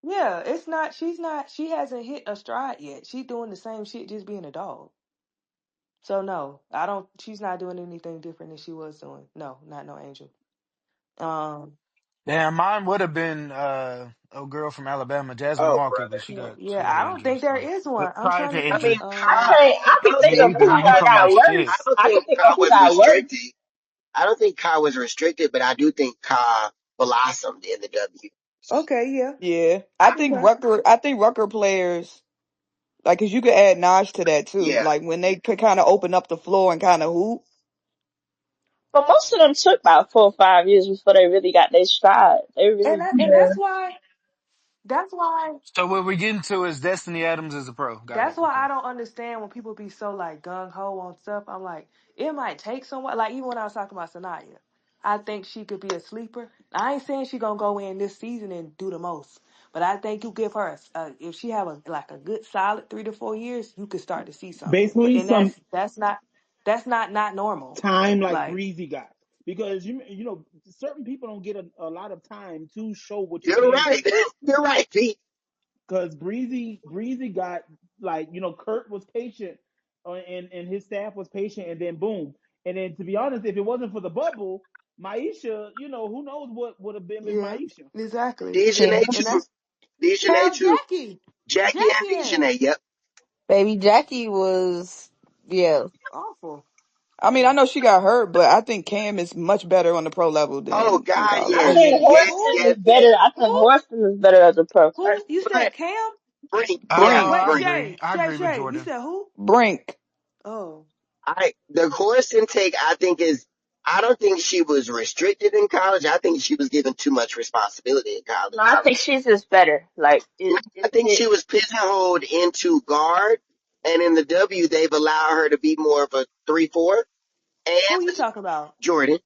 Yeah, it's not. She's not. She hasn't hit a stride yet. She's doing the same shit, just being a dog. So no, I don't. She's not doing anything different than she was doing. No, not no Angel. Um, Damn, mine would have been a girl from Alabama, Jasmine Oh, Walker, brother. but yeah, she yeah. got I don't injured. think there So is one. I'm probably trying to the I think. mean, injury. I I can don't think Me think of either. who I'm that Kai. talking got about I shit. worse. don't I can think think Kai of who was got worse. restricted. I don't think Kai was restricted, but I do think Kai blossomed in the WC. Okay, yeah. Yeah, I think Okay. Rucker. I think Rucker players like, cause you could add Naj to that too. Yeah, Like when they could kind of open up the floor and kind of hoop. But most of them took about 4 or 5 years before they really got their stride. They And really, and yeah. that's why So what we're getting to is Destiny Adams as a pro. Got it. that's why Okay. I don't understand when people be so like gung ho on stuff. I'm like, it might take someone. Like even when I was talking about Sanaya, I think she could be a sleeper. I ain't saying she gonna go in this season and do the most, but I think you give her if she have a good solid 3 to 4 years, you could start to see something. Basically, And some that's not normal. time like Like Breezy got, because you know certain people don't get a lot of time to show what you you're can right. do. You're right, Pete. Because Breezy got, like, Kurt was patient, and his staff was patient, and then boom. And then, to be honest, if it wasn't for the bubble, Maisha, who knows what would have been with yeah, Maisha. exactly. Dejanay And too. that's Dejanay hell, too. Jackie, Jackie and Jackie ass, Dejanay. Yep. Baby Jackie was, yeah. awful. I mean, I know she got hurt, but I think Cam is much better on the pro level Oh than in God, I yes, college. think Who? yes, Who? Horston yes, is yes. better. I think Who? Horston is better as a pro. Who? You said But Cam? Brink, yeah, Brink, Wait, I Brink. agree. Shay, I Shay, agree with Shay. You Jordan. said who? Brink. Oh, The course intake. I think is. I don't think she was restricted in college. I think she was given too much responsibility in No, college. I think she's just better. Like I it think she fits. was pigeonholed into guard, and in the W, they've allowed her to be more of a 3-4. who you And talking about? Jordan,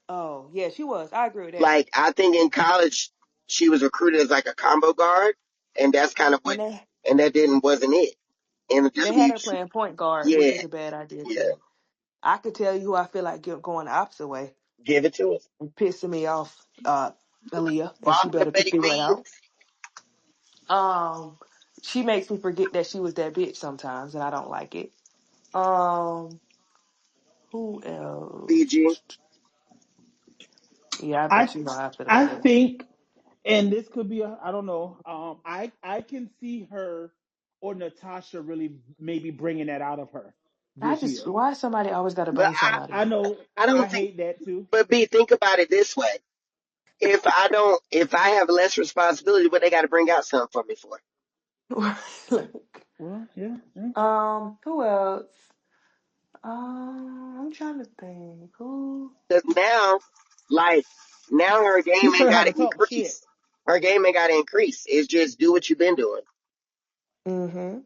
Oh, yeah, she was. I agree with that. like I think in college, she was recruited as like a combo guard, and that's kind of what, And they and that didn't wasn't it. In the they had W, her playing point guard, which yeah, is a bad idea yeah, too. I could tell you who I feel like going the opposite way give it to us. and pissing me off, Aaliyah, and she Father better baked figure it out. beans. Um, she makes me forget that she was that bitch sometimes, and I don't like it. Um, who BG. else? Yeah, I I bet you know how I feel I about her. think, and this could be I don't know. I can see her or Natasha really maybe bringing that out of her this year. Why somebody always got to But bring somebody I up? know I I don't think. hate that too. But B, think about it this way: if I have less responsibility, what they got to bring out something for me for? Like, Well, yeah, yeah. who else? I'm trying to think. Who? Because now, like, now her game Teach ain't her how got to to talk shit. increase. Her game ain't got to increase. It's just do what you've been doing. Mm-hmm.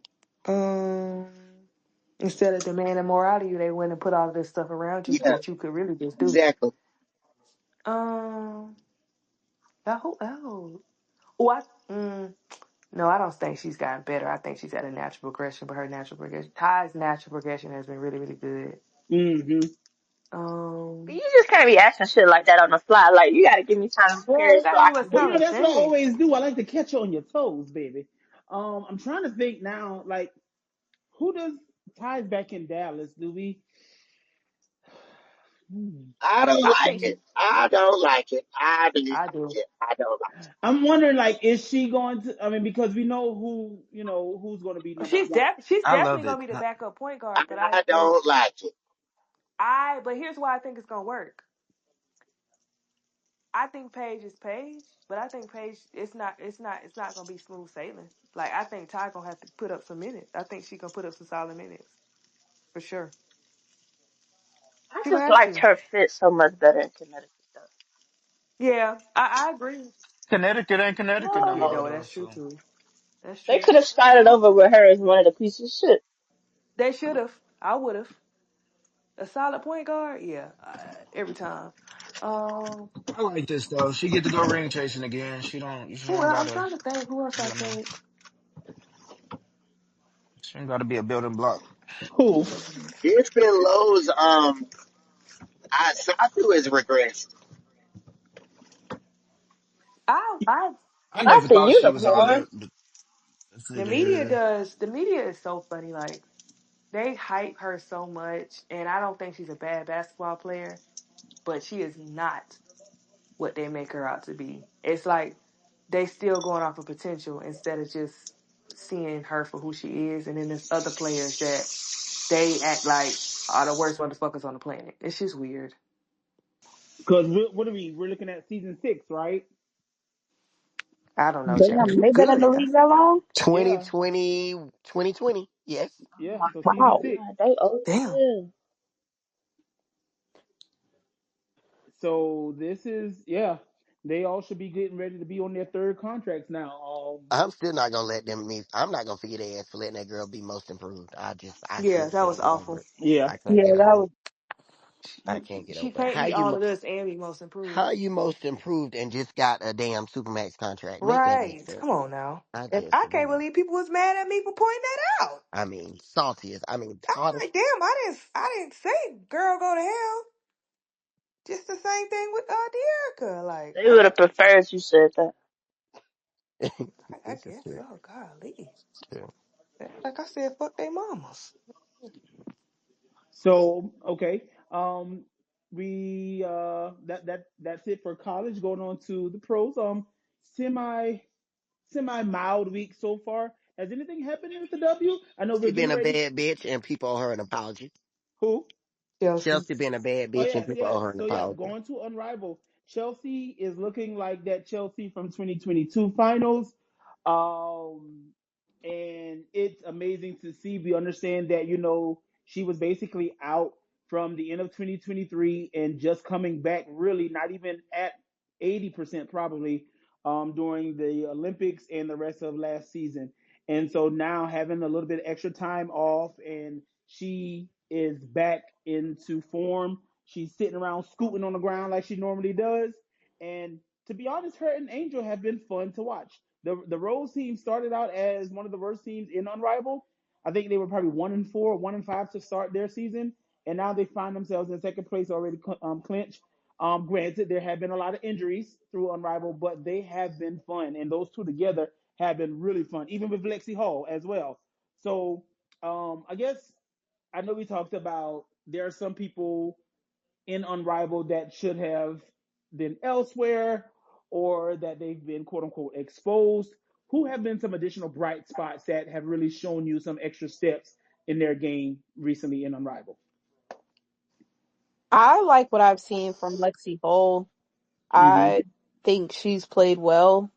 Instead of demanding more out of you, they went and put all this stuff around you Yeah, that you could really just do. exactly. Um, now who else? Oh, No, I don't think she's gotten better. I think she's at a natural progression, but her natural progression, Ty's natural progression has been really, really good. Mm-hmm. Um, You just can't be asking shit like that on the fly. Like, you gotta give me time to well, prepare you so gotta I give us can Well, do you know, something it. to that's what I say. always do. I like to catch you on your toes, baby. I'm trying to think now, like, who does ties back in Dallas? Do we? I don't I like think it. Mm, I don't like it. I don't I like do. it. I don't like I'm wondering, like, is she going to? I mean, because we know who's going to be number one. She's I love definitely gonna it. be the backup point it. guard, but I don't like it. but here's why I think it's gonna work. I think Paige is Paige, but I think Paige it's not gonna be smooth sailing. Like I think Ty gonna have to put up some minutes. I think she gonna put up some solid minutes for sure. I She gonna just have liked to. her fit so much better in Connecticut though. Yeah, I agree. Connecticut ain't Connecticut no You more Well, know though. that's true So too. That's they true. could have started over with her as one of the pieces of shit. They should have. I would have. A solid point guard, yeah, every time. Um, I like this though. She get to go ring chasing again. She don't I'm gotta, trying to think who else I you know, think. she don't gotta be a building block. Who? It's been Lowe's. Satu has regressed. I I Not never the thought she was all unicorn. that. But yeah. the media is so funny. Like they hype her so much, and I don't think she's a bad basketball player, but she is not what they make her out to be. It's like they still going off of potential instead of just seeing her for who she is, and then there's other players that they act like are the worst motherfuckers on the planet. It's just weird. Because what are we? We're looking at season 6, right? I don't know, child. Damn, they've been in Good. the league that long? Yeah, 2020, 2020. Yes. yeah. So season Wow. 6. God, they old as Damn. hell. So this is yeah. They all should be getting ready to be on their third contracts now. I'm still not gonna let them miss. I'm not gonna forget their ass for letting that girl be most improved. I Yeah, still that can't was get over awful. it. Yeah. I can't Yeah, get that over was. it. I You, can't get she over it. can't be all of this and be most improved. How you most improved and just got a damn supermax contract? Make that make Right. sense. Come on now. I And just I can't believe people was mad at me for pointing that out. I mean saltiest. I mean I'm hardest. like, damn, I didn't say girl go to hell. Just the same thing with Deerica. Like, They would have preferred you said that. I This is guess true. so. Golly. True. Like I said, fuck they mamas. So okay. We that's it for college. Going on to the pros. Semi semi mild week so far. Has anything happened with the W? I know we're She been getting a ready. bad bitch and people owe her an apology. Who? Chelsea. Chelsea been a bad Oh bitch and yes, people yes. owe her an So yeah, apology. going to Unrivaled. Chelsea is looking like that Chelsea from 2022 finals. Um and it's amazing to see. We understand that, she was basically out from the end of 2023 and just coming back really not even at 80% probably during the Olympics and the rest of last season. And so now having a little bit of extra time off and she is back into form. She's sitting around scooting on the ground like she normally does. And to be honest, her and Angel have been fun to watch. The Rose team started out as one of the worst teams in Unrivaled. I think they were probably 1-4, 1-5 to start their season, and now they find themselves in second place already clinched. Granted, there have been a lot of injuries through Unrivaled, but they have been fun, and those two together have been really fun, even with Lexi Hall as well. So I guess I know we talked about there are some people in Unrivaled that should have been elsewhere or that they've been quote unquote exposed. Who have been some additional bright spots that have really shown you some extra steps in their game recently in Unrivaled? I like what I've seen from Lexi Hole. Mm-hmm. I think she's played well.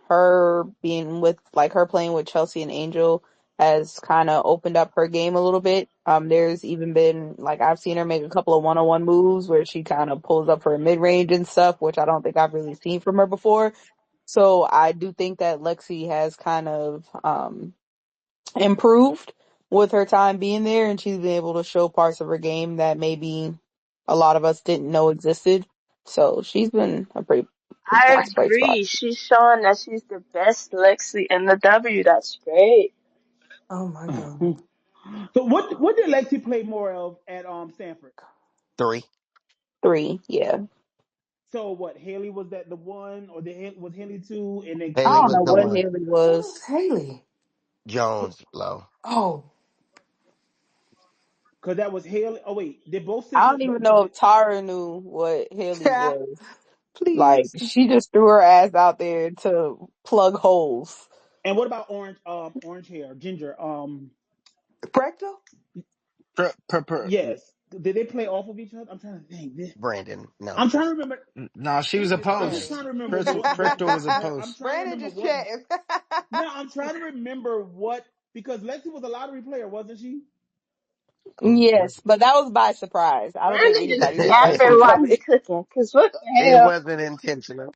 Her being with like her playing with Chelsea and Angel has kind of opened up her game a little bit. There's even been like I've seen her make a couple of one-on-one moves where she kind of pulls up her mid-range and stuff, which I don't think I've really seen from her before. So I do think that Lexi has kind of improved with her time being there, and she's been able to show parts of her game that maybe a lot of us didn't know existed. So she's been a pretty I Fox Fight Spot. agree. She's showing that she's the best Lexi in the W. That's great. Oh my god. So what did Lexi play more of at Stanford? 3. 3, yeah. So what? Haley was that the one, or was Haley two, and then I Haley Keely don't was know was the what three? one. Haley Who is was. Haley? Jones low. Oh, Because that was Haley. Oh wait, did both I sisters? don't even know if Tara knew what Haley's was. Like, please. she just threw her ass out there to plug holes. And what about orange hair, ginger? Practo? Yes. Did they play off of each other? I'm trying to think. Brandon, no. I'm trying to remember. No, she was He's a just I'm just post. trying chatting. to remember He's just Presto was a I'm post. trying to Brandon remember just what. chatting. No, I'm trying to remember what, because Lexi was a lottery player, wasn't she? What? Yes, but that was by surprise. I don't think Brandon just anybody knew that was yapping gonna while come he in. cooking. Cause what the It hell? wasn't intentional.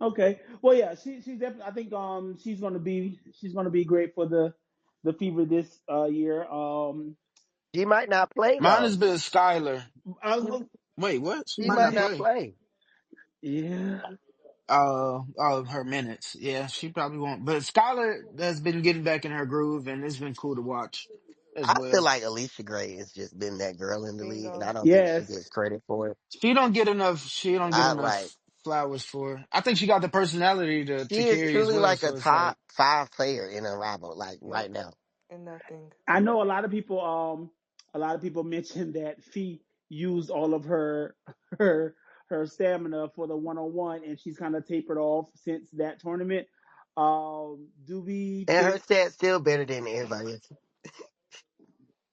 Okay. Well, yeah, she's definitely. I think she's gonna be great for the Fever this year. She might not play Mine though. has been Skylar. I was Wait, what? She She might might not yeah, not play. play. yeah. Her minutes. Yeah, she probably won't. But Skylar has been getting back in her groove, and it's been cool to watch as I feel well. like Alicia Gray has just been that girl in the league, and I Bingo. don't think she Yes. gets credit for it. She don't get enough. She don't get I like. enough flowers for her. I think she got the personality to She is carry as truly well. like a So it's like, top 5 player in a rival, like Yep. right now. And nothing. I know a lot of people mentioned that Fee used all of her her stamina for the 1-on-1, and she's kind of tapered off since that tournament. Do we And her think stats still better than everybody else.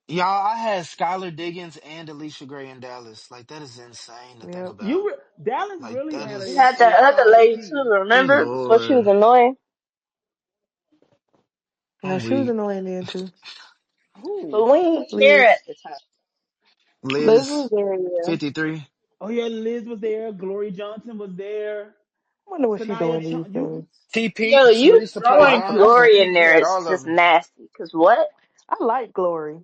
y'all, I had Skylar Diggins and Alicia Gray in Dallas. Like that is insane to think Yep. about. Dallas Like really that had We is had a that other solid lady too, team. good remember? But she was lord. annoying. No, I'm she was weak. annoying then too. Who? But we didn't care Liz. at the time. Liz was Liz, there, yeah. 53. Oh yeah, Liz was there. Glory Johnson was there. Wonder what she Sanaya doing these Chong, you days. TP, Yo, you Teresa throwing Payton. glory in We there had is all of just them. nasty. Cause what? I like Glory.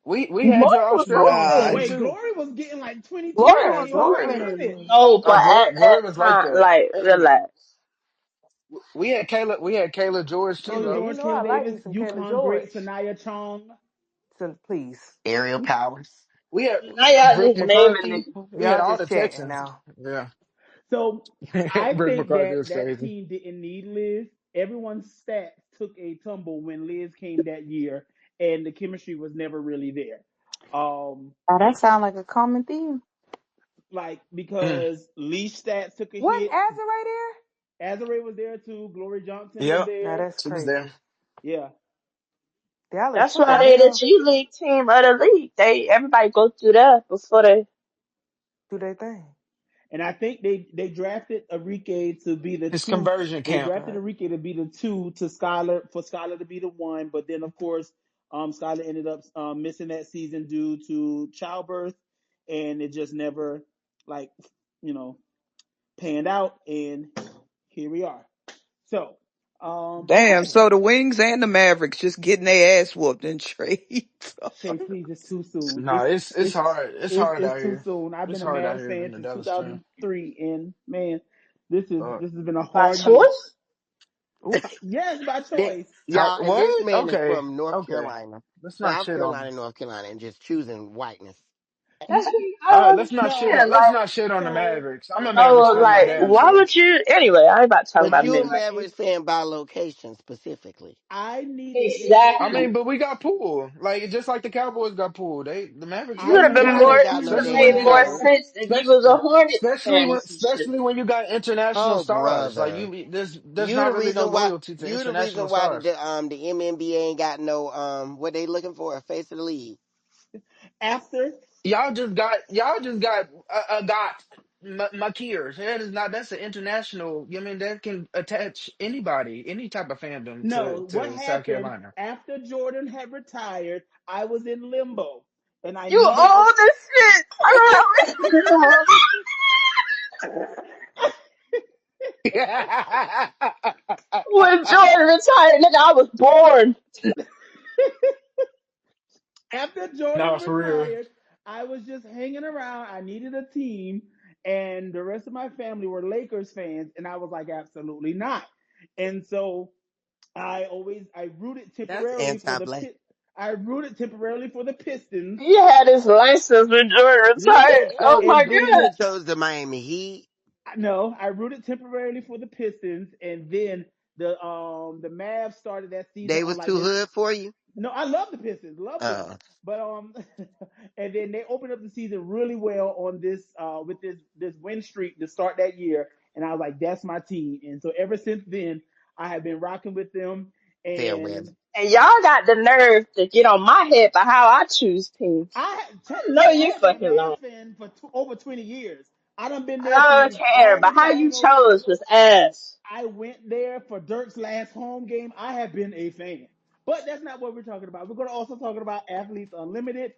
We Glory had your was Australian God. team wait. hooping. too. Glory was getting like 22 Glory Yeah, was points per Glory. minute. hooping. No, but Oh, at Glory that was like time, that. like, relax. We had Kayla George too Kayla Yeah, though. you George, know I Kayla like Davis, me some Kayla UConn great, George. Sanaya Chong. So please. Aerial powers. We had Now y'all Brooke just naming McCarthy. niggas. We had Y'all all just the chatting Texans. now. Yeah. So I Brooke think McCarthy was that crazy. team didn't need Liz. Everyone's stats took a tumble when Liz came that year, and the chemistry was never really there. Oh, that sounds like a common theme. Like Mm. because Lee's stats took a Wasn't hit. Azure there? Azare was there too. Glory Johnson was Yep. Now there. that's She was there. crazy. Yeah. Dallas, That's what the why they the hell? G League team of the league. Everybody go through that before they. Do they thing? And I think they drafted Enrique to be the It's two. conversion They camp. drafted Right. Enrique to be the two to Skylar, for Skylar to be the one. But then of course, Skylar ended up missing that season due to childbirth, and it just never like you know panned out. And here we are. So, Damn, okay, so the Wings and the Mavericks just getting their ass whooped in trades. Shay, please, it's too soon. No, it's It's hard. It's hard out it's too here. soon. I've It's been a hard out Mavs here fan being a since Dallas fan. 2003, and man, Uh, this has been a By hard year. choice? Ooh. Yes, by That, choice. y'all, and this what? man is Okay. from North Okay. Carolina, Let's not South shit on Carolina, them. North Carolina, and just choosing whiteness. That's what I don't No, understand. Let's Like, not shit on the so Mavericks. I'm a Mavericks no, fan my like, damn why self. would you? Anyway, I ain't about to talk But about I you a need Midnight. a Mavericks fan by location specifically. I needed a I Exactly. mean, team. but we got pool. Like just like the Cowboys got pool. The Mavericks You I would got have been needed Y'all pool. a more. ain't got You no would have Especially damn when made you more got pool. sense if you was a Hornets fan or some shit. especially when you got international Oh, stars. Like brother. you there's You the not really no reason why loyalty to you the reason international why stars. the MNBA ain't got no what they looking for, a face of the league. after. Y'all just got got Makir. That's an international. I mean that can attach anybody, any type of fandom No, what to South happened Carolina. after Jordan had retired? I was in limbo, and I You needed a. old as shit. I remember. When Jordan retired, nigga, I was born. After Jordan No, for real. retired, I was just hanging around. I needed a team, and the rest of my family were Lakers fans, and I was like, absolutely not. And so I rooted That's temporarily for the Anti-black. Pit. I rooted temporarily for the Pistons. He had his license when Jordan Yeah, retired. Oh So my then you god. chose the Miami Heat. no, I rooted temporarily for the Pistons, and then the Mavs started that season They on was like too this. hood for you. No, I love the Pistons, love them, Uh, but and then they opened up the season really well on this with this win streak to start that year, and I was like, that's my team, and so ever since then, I have been rocking with them, fair weather. and And y'all got the nerve to get on my head for how I choose teams. I know I you have been a fucking Mavs lying. fan for over 20 years. I done been there I don't through care, all the but how you finals. chose was ass. I went there for Dirk's last home game. I have been a fan. But that's not what we're talking about. We're going to also talk about Athletes Unlimited.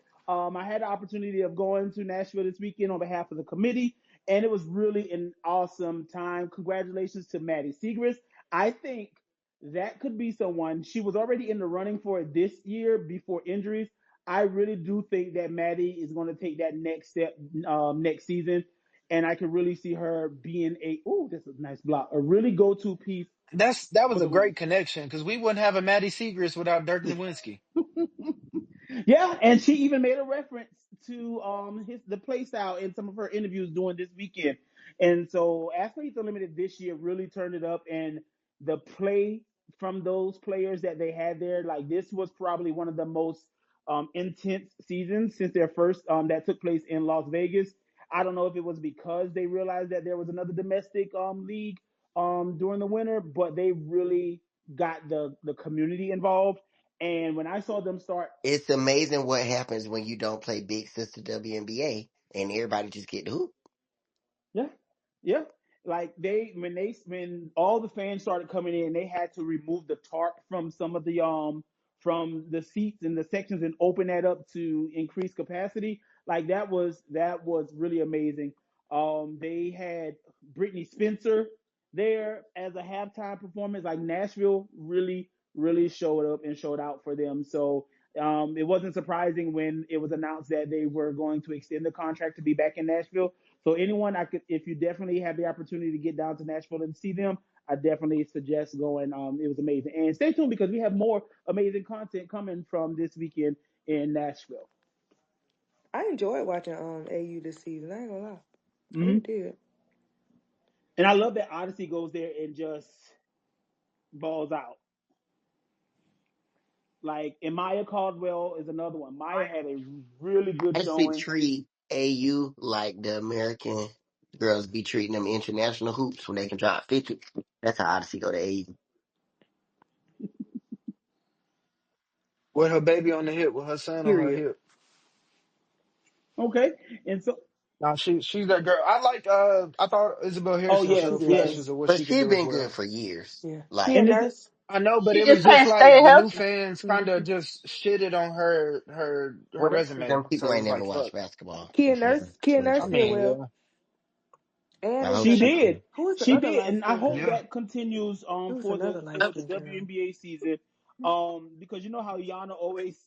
I had the opportunity of going to Nashville this weekend on behalf of the committee, and it was really an awesome time. Congratulations to Maddie Segrist. I think that could be someone. She was already in the running for it this year before injuries. I really do think that Maddie is going to take that next step next season, and I can really see her being this is a nice block, a really go-to piece That for was the a great women. connection because we wouldn't have a Maddie Segrist without Dirk Nowitzki. Yeah, and she even made a reference to the play style in some of her interviews during this weekend. And so Athletes Unlimited this year really turned it up, and the play from those players that they had there, like this was probably one of the most intense seasons since their first that took place in Las Vegas. I don't know if it was because they realized that there was another domestic league during the winter, but they really got the community involved. And when I saw them start, It's amazing what happens when you don't play big sister WNBA and everybody just get the hoop. yeah, yeah, like when all the fans started coming in, they had to remove the tarp from the seats and the sections and open that up to increase capacity. Like that was really amazing. They had Brittany Spencer there as a halftime performance. Like Nashville really showed up and showed out for them. So it wasn't surprising when it was announced that they were going to extend the contract to be back in Nashville. So anyone if you definitely have the opportunity to get down to Nashville and see them, I definitely suggest going. It was amazing, and stay tuned because we have more amazing content coming from this weekend in Nashville. I enjoyed watching AU this season. I ain't gonna lie, I Hmm. really did. And I love that Odyssey goes there and just balls out. Like, and Maya Caldwell is another one. Maya had a really good I should showing. treat AU like the American girls be treating them international hoops when they can drop 50. That's how Odyssey go to AU. With her baby on the hip, with her son on her Period. hip. Okay, and so Now she's that girl. I thought Isabel oh Harrison yes, showed yes, flashes of what But she could she do as been good well. for years. Yeah. Kia Like, and is it? Nurse. I know, but She it just was just can't stay like the new healthy. fans kind Mhm. of just shitted on her well, that's 'cause resume. them people So it ain't was never like, watched fuck. basketball. Kia That's Nurse. what Kia I'm I Nurse trying to did say. mean, well. yeah, And I it's hope She a she did. do. who was the She other did, light and I skinned hope girl? yeah. that continues It was for another light the skinned girl. WNBA season. Because you know how Yana always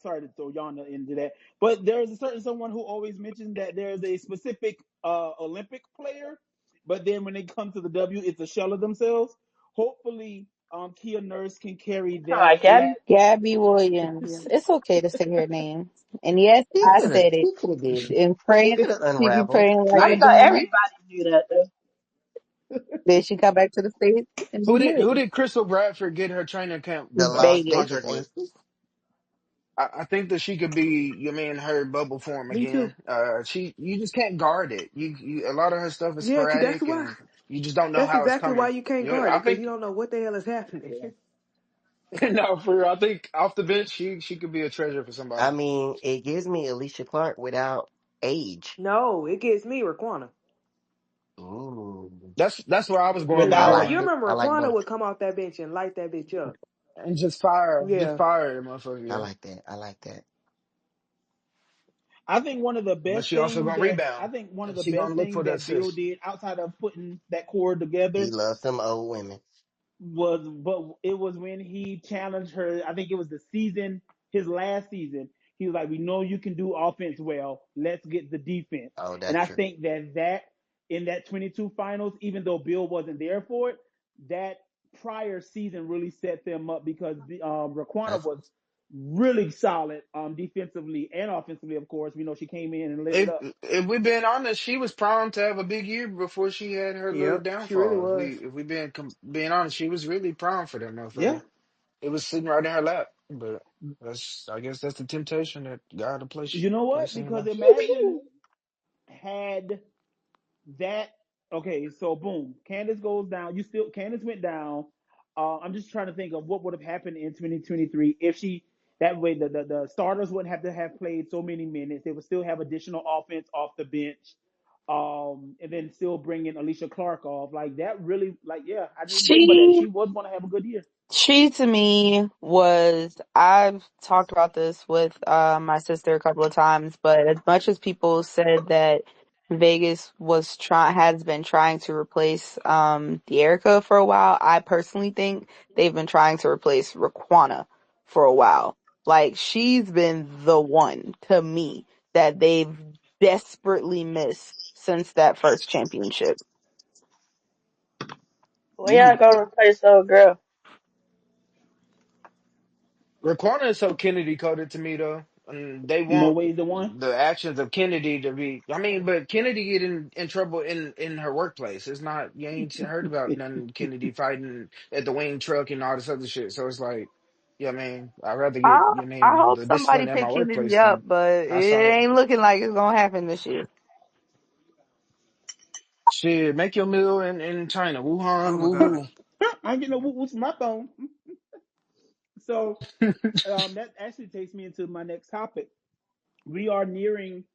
sorry to throw Yana into that, but there's a certain someone who always mentions that there's a specific Olympic player, but then when they come to the W, it's a shell of themselves. Hopefully, Kia Nurse can carry You talking that about Gabby? Gabby yeah. Williams. It's okay to say her name. And yes, He I could have. said it. He could have did. And He praying, could have she be unraveled. praying like I a thought demon. everybody knew that though. Then she come back to the States and be Who great. did Crystal Bradford get her training camp The Las Vegas. Vegas contract with? Aces. I think that she could be, you mean, her bubble form Me too. again. You just can't guard it. A lot of her stuff is Yeah, that's sporadic, why. and you just don't know That's how it's exactly why coming. you can't Yeah, guard I it because you think. don't know what the hell is happening. Yeah. No, for real. I think off the bench, she could be a treasure for I somebody. mean, it gives me Alicia Clark without age. No, it gets me Raquana. Ooh, That's where I was going with I Without like Raquan, You it. remember I like Raquana both. would come off that bench and light that bitch up. and just Yeah. fire, motherfucker. I Yeah, like that. I like that. I think one of the but best she also things gonna that rebound, I think one of and the she gonna best look for things the that Bill assist. did outside of putting that core He together loves some old women. but it was when he challenged her. I think it was his last season. He was like, "We know you can do offense well. Let's get the defense." Oh, And that's I true. think that in that 22 finals, even though Bill wasn't there for it, that prior season really set them up because Raquana That's was really solid defensively and offensively. Of course, we know she came in and lit it up. If we've been honest, she was primed to have a big year before she had her little Yep, she really downfall. was. If we being honest, she was really primed for that Yeah. motherfucker. It was sitting right in her lap. But I guess that's the temptation that God to You know what? place in Because her. imagine had that. Okay, so boom, Candace goes down. Candace went down. I'm just trying to think of what would have happened in 2023 if she that way the starters wouldn't have to have played so many minutes. They would still have additional offense off the bench. And then still bringing Alicia Clark off. Like that really like yeah, I didn't think about that. She She was gonna have a good year. She to me was, I've talked about this with my sister a couple of times, but as much as people said that Vegas has been trying to replace the Erica for a while, I personally think they've been trying to replace Raquana for a while. Like she's been the one to me that they've desperately missed since that first championship. We y'all gonna replace old girl? Raquana is so Kennedy coded to me though. And they More want ways than one. the actions of Kennedy to be. I mean, but Kennedy get in trouble in her workplace. It's not you ain't heard about none Kennedy fighting at the wing truck and all this other shit. So it's like, yeah, man, I'd rather get I I hope the somebody discipline at my pick Kennedy workplace up, than but it outside. ain't looking like it's gonna happen this year. Shit, make your meal in China, Oh Wuhan, my god. woohoo. I ain't getting no woo from my phone. So that actually takes me into my next topic. We are nearing,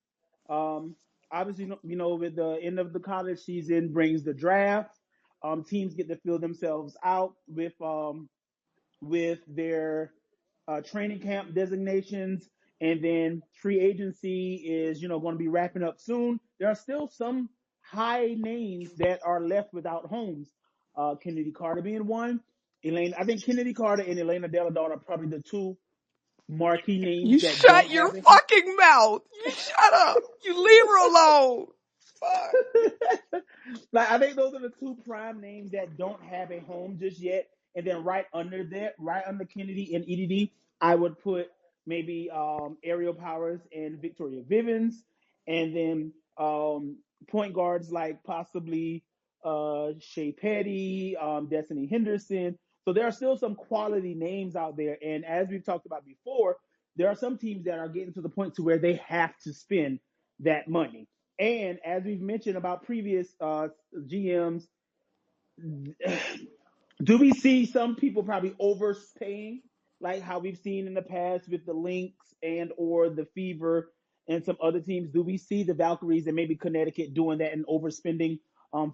um, obviously, with the end of the college season brings the draft. Teams get to fill themselves out with their training camp designations, and then free agency is going to be wrapping up soon. There are still some high names that are left without homes. Kennedy Carter being one. Elaine, I think Kennedy Carter and Elena Della Don are probably the two marquee names You that shut don't your have it. fucking mouth. You shut up. You leave her alone. Fuck. Like I think those are the two prime names that don't have a home just yet. And then right under Kennedy and EDD, I would put maybe Aerial Powers and Victoria Vivens, and then point guards like possibly Shea Petty, Destiny Henderson. So there are still some quality names out there. And as we've talked about before, there are some teams that are getting to the point to where they have to spend that money. And as we've mentioned about previous GMs, do we see some people probably overpaying, like how we've seen in the past with the Lynx and or the Fever and some other teams? Do we see the Valkyries and maybe Connecticut doing that and overspending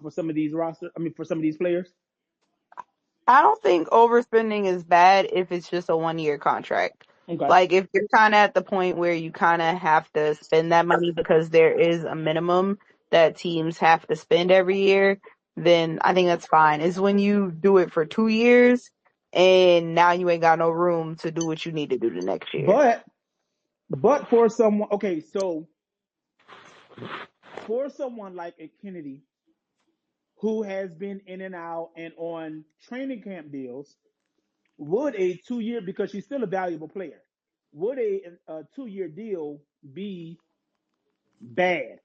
for some of these for some of these players? I don't think overspending is bad if it's just a 1 year contract. Okay. Like if you're kind of at the point where you kind of have to spend that money because there is a minimum that teams have to spend every year, then I think that's fine. It's when you do it for 2 years and now you ain't got no room to do what you need to do the next year. But for someone, okay, so for someone like a Kennedy who has been in and out and on training camp deals, would a 2 year, because she's still a valuable player, would a 2 year deal be bad?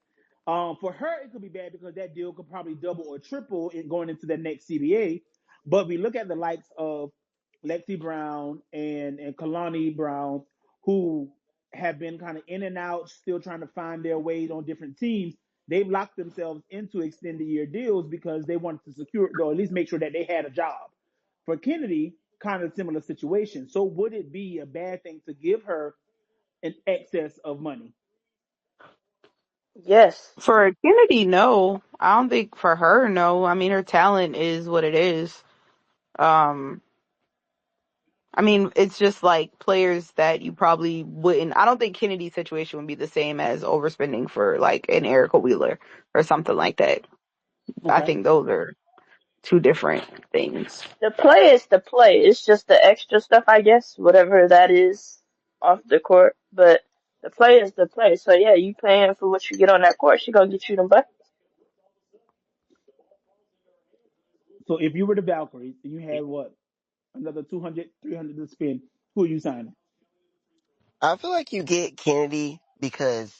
For her, it could be bad because that deal could probably double or triple in going into the next CBA. But we look at the likes of Lexi Brown and Kalani Brown, who have been kind of in and out, still trying to find their ways on different teams. They've locked themselves into extended year deals because they wanted to secure, or at least make sure that they had a job. For Kennedy, kind of similar situation. So would it be a bad thing to give her an excess of money? Yes. For Kennedy, no. I don't think for her, no. I mean, her talent is what it is. Um, I mean, it's just like players that you probably wouldn't. I don't think Kennedy's situation would be the same as overspending for like an Erica Wheeler or something like that. I Okay. think those are two different things. The play is the play. It's just the extra stuff, I guess, whatever that is off the court. But The play is the play. So yeah, you paying for what you get on that court. She gonna get you them buckets. So if you were the Valkyries and you had what, another 200, 300 to spend, who are you signing? I feel like you get Kennedy because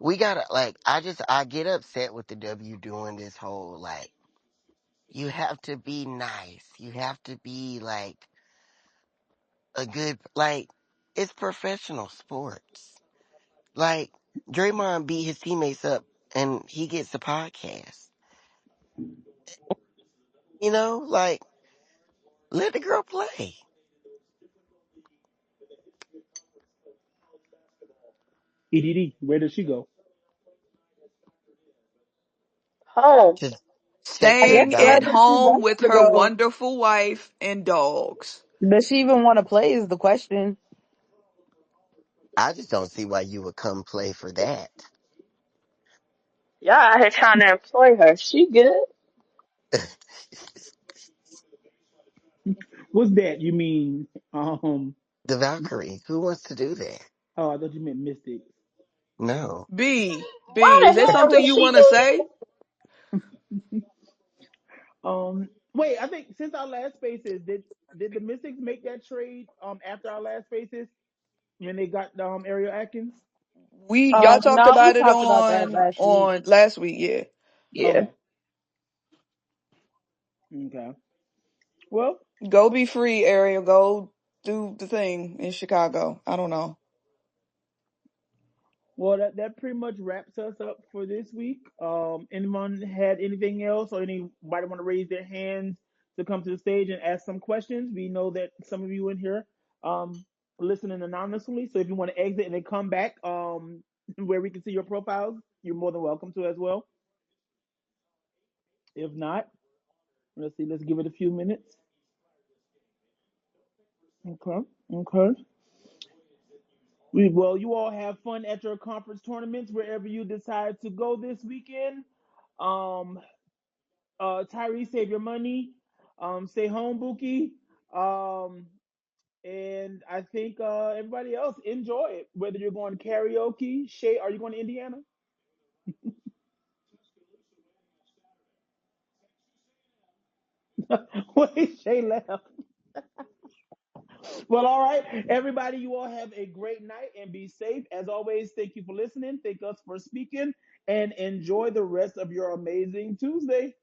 we gotta like. I get upset with the W doing this whole like. You have to be nice. You have to be like a good like. It's professional sports. Like Draymond beat his teammates up, and he gets the podcast. You know, like let the girl play. EDD, where does she go? Home. Just I guess Texas Staying at wherever Dome. she home wants with to her go. wonderful wife and dogs. Does she even want to play is the question. I just don't see why you would come play for that. Y'all out here trying to employ her. She good. What's that? You mean, The Valkyrie. Who wants to do that? oh, I thought you meant Mystic. No. B, Why is the that hell something would you she want to do say? Wait, I think since our last spaces, did the Mystics make that trade after our last spaces when they got Ariel Atkins? Y'all talked No, we about it talked about that last week. on last week, yeah. Yeah. Okay. Okay. Well, Go be free, Ariel. Go do the thing in Chicago. I don't know. well, that pretty much wraps us up for this week. Anyone had anything else, or anybody want to raise their hands to come to the stage and ask some questions? We know that some of you in here listening anonymously, so if you want to exit and then come back where we can see your profiles, you're more than welcome to as well. If not, let's see. Let's give it a few minutes. Okay. Okay. Well, you all have fun at your conference tournaments wherever you decide to go this weekend. Um, Tyree, save your money. Stay home, Buki. Um, and I think everybody else enjoy it. Whether you're going karaoke, Shay, are you going to Indiana? Wait, Shay left. Well, all right, everybody, you all have a great night and be safe. As always, thank you for listening. Thank us for speaking and enjoy the rest of your amazing Tuesday.